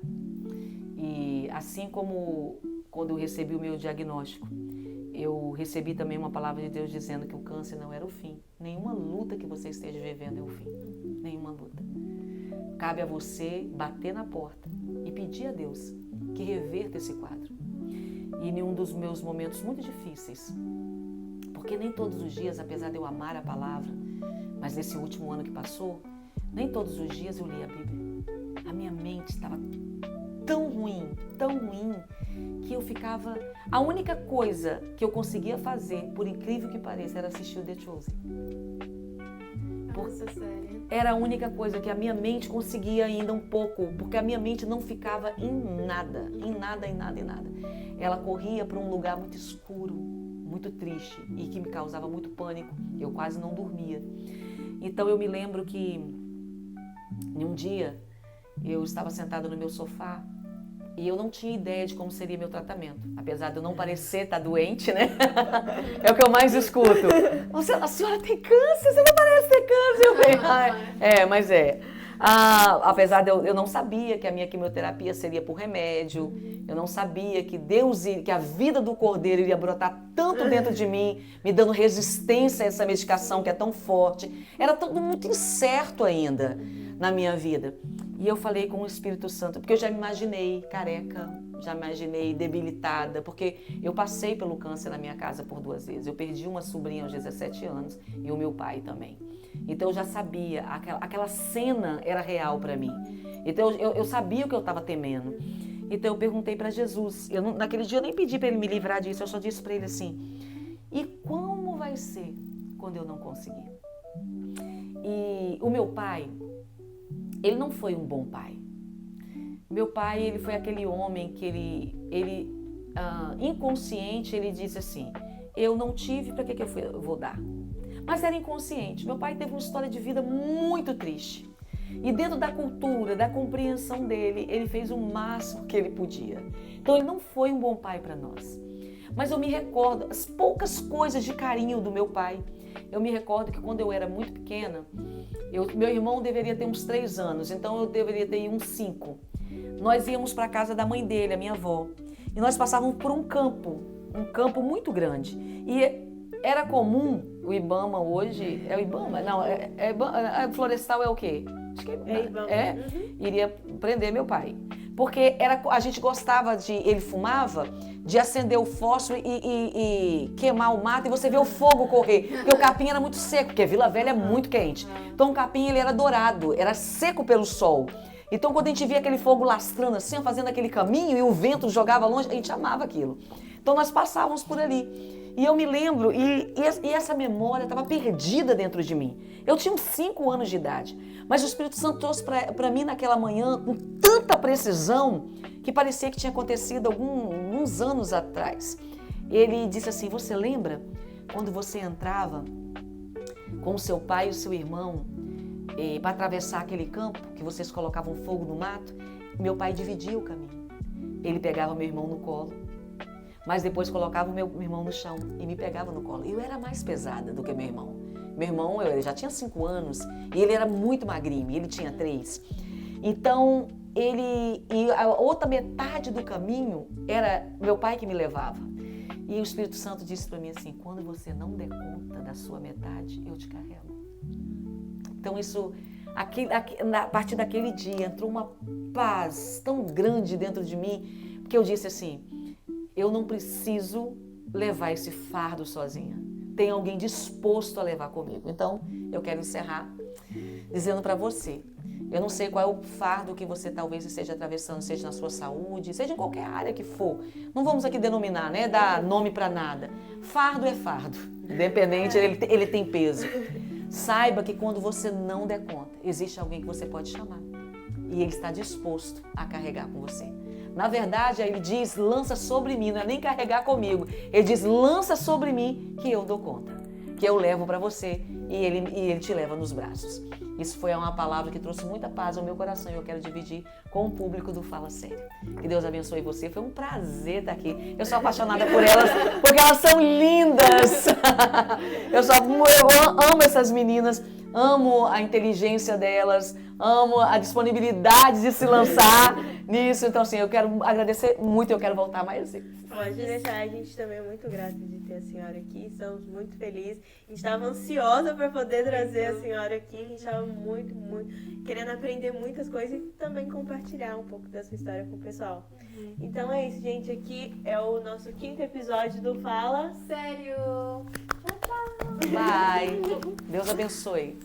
E assim como quando eu recebi o meu diagnóstico, eu recebi também uma palavra de Deus dizendo que o câncer não era o fim. Nenhuma luta que você esteja vivendo é o fim. Nenhuma luta. Cabe a você bater na porta e pedir a Deus que reverta esse quadro. E em um dos meus momentos muito difíceis, porque nem todos os dias, apesar de eu amar a palavra, mas nesse último ano que passou, nem todos os dias eu li a Bíblia. A minha mente estava tão ruim, que eu ficava... A única coisa que eu conseguia fazer, por incrível que pareça, era assistir o The Chosen. Nossa, sério? Era a única coisa que a minha mente conseguia ainda um pouco, porque a minha mente não ficava em nada. Ela corria para um lugar muito escuro, muito triste e que me causava muito pânico. Eu quase não dormia. Então eu me lembro que em um dia eu estava sentada no meu sofá e eu não tinha ideia de como seria meu tratamento. Apesar de eu não parecer estar doente, né? É o que eu mais escuto. A senhora tem câncer? Você não parece ter câncer. Eu falei, mas é. Apesar de eu não sabia que a minha quimioterapia seria por remédio, eu não sabia que que a vida do cordeiro iria brotar tanto dentro de mim, me dando resistência a essa medicação que é tão forte. Era tudo muito incerto ainda na minha vida. E eu falei com o Espírito Santo, porque eu já me imaginei careca, já me imaginei debilitada, porque eu passei pelo câncer na minha casa por 2 vezes. Eu perdi uma sobrinha aos 17 anos e o meu pai também. Então eu já sabia, aquela cena era real para mim. Então eu sabia o que eu estava temendo. Então eu perguntei para Jesus. Naquele dia eu nem pedi para ele me livrar disso, eu só disse para ele assim: e como vai ser quando eu não conseguir? E o meu pai, ele não foi um bom pai. Meu pai, ele foi aquele homem que ele inconsciente, ele disse assim: eu não tive, para que eu vou dar? Mas era inconsciente. Meu pai teve uma história de vida muito triste. E dentro da cultura, da compreensão dele, ele fez o máximo que ele podia. Então ele não foi um bom pai para nós. Mas eu me recordo as poucas coisas de carinho do meu pai. Eu me recordo que quando eu era muito pequena, meu irmão deveria ter uns 3 anos, então eu deveria ter uns 5. Nós íamos para a casa da mãe dele, a minha avó, e nós passávamos por um campo muito grande. E era comum, o Ibama hoje, é o Ibama? Não, florestal é o quê? Acho que é Ibama. Iria prender meu pai. Porque a gente gostava ele fumava, de acender o fósforo e queimar o mato e você vê o fogo correr. Porque o capim era muito seco, porque Vila Velha é muito quente. Então o capim ele era dourado, era seco pelo sol. Então quando a gente via aquele fogo lastrando assim, fazendo aquele caminho e o vento jogava longe, a gente amava aquilo. Então nós passávamos por ali. E eu me lembro, e essa memória estava perdida dentro de mim. Eu tinha uns 5 anos de idade, mas o Espírito Santo trouxe para mim naquela manhã com tanta precisão que parecia que tinha acontecido alguns anos atrás. Ele disse assim: você lembra quando você entrava com o seu pai e o seu irmão para atravessar aquele campo, que vocês colocavam fogo no mato? Meu pai dividia o caminho. Ele pegava meu irmão no colo, mas depois colocava o meu irmão no chão e me pegava no colo. Eu era mais pesada do que meu irmão. Meu irmão, ele já tinha 5 anos e ele era muito magrinho, ele tinha 3. Então, e a outra metade do caminho era meu pai que me levava. E o Espírito Santo disse para mim assim: quando você não der conta da sua metade, eu te carrego. Então isso, a partir daquele dia, entrou uma paz tão grande dentro de mim, porque eu disse assim: eu não preciso levar esse fardo sozinha. Tem alguém disposto a levar comigo. Então, eu quero encerrar dizendo para você, eu não sei qual é o fardo que você talvez esteja atravessando, seja na sua saúde, seja em qualquer área que for. Não vamos aqui denominar, né? Dar nome para nada. Fardo é fardo. Independente, ele tem peso. Saiba que quando você não der conta, existe alguém que você pode chamar. E ele está disposto a carregar com você. Na verdade, ele diz: lança sobre mim, não é nem carregar comigo. Ele diz: lança sobre mim que eu dou conta, que eu levo para você e ele te leva nos braços. Isso foi uma palavra que trouxe muita paz ao meu coração e eu quero dividir com o público do Fala Sério. Que Deus abençoe você. Foi um prazer estar aqui. Eu sou apaixonada por elas porque elas são lindas. Eu amo essas meninas, amo a inteligência delas, amo a disponibilidade de se lançar nisso. Então, assim, eu quero agradecer muito e eu quero voltar mais vezes. Pode deixar, a gente também é muito grata de ter a senhora aqui, estamos muito felizes. A gente estava ansiosa para poder trazer a senhora aqui, a gente estava muito querendo aprender muitas coisas e também compartilhar um pouco da sua história com o pessoal. Então é isso, gente, aqui é o nosso 5º episódio do Fala Sério! Bye! Deus abençoe.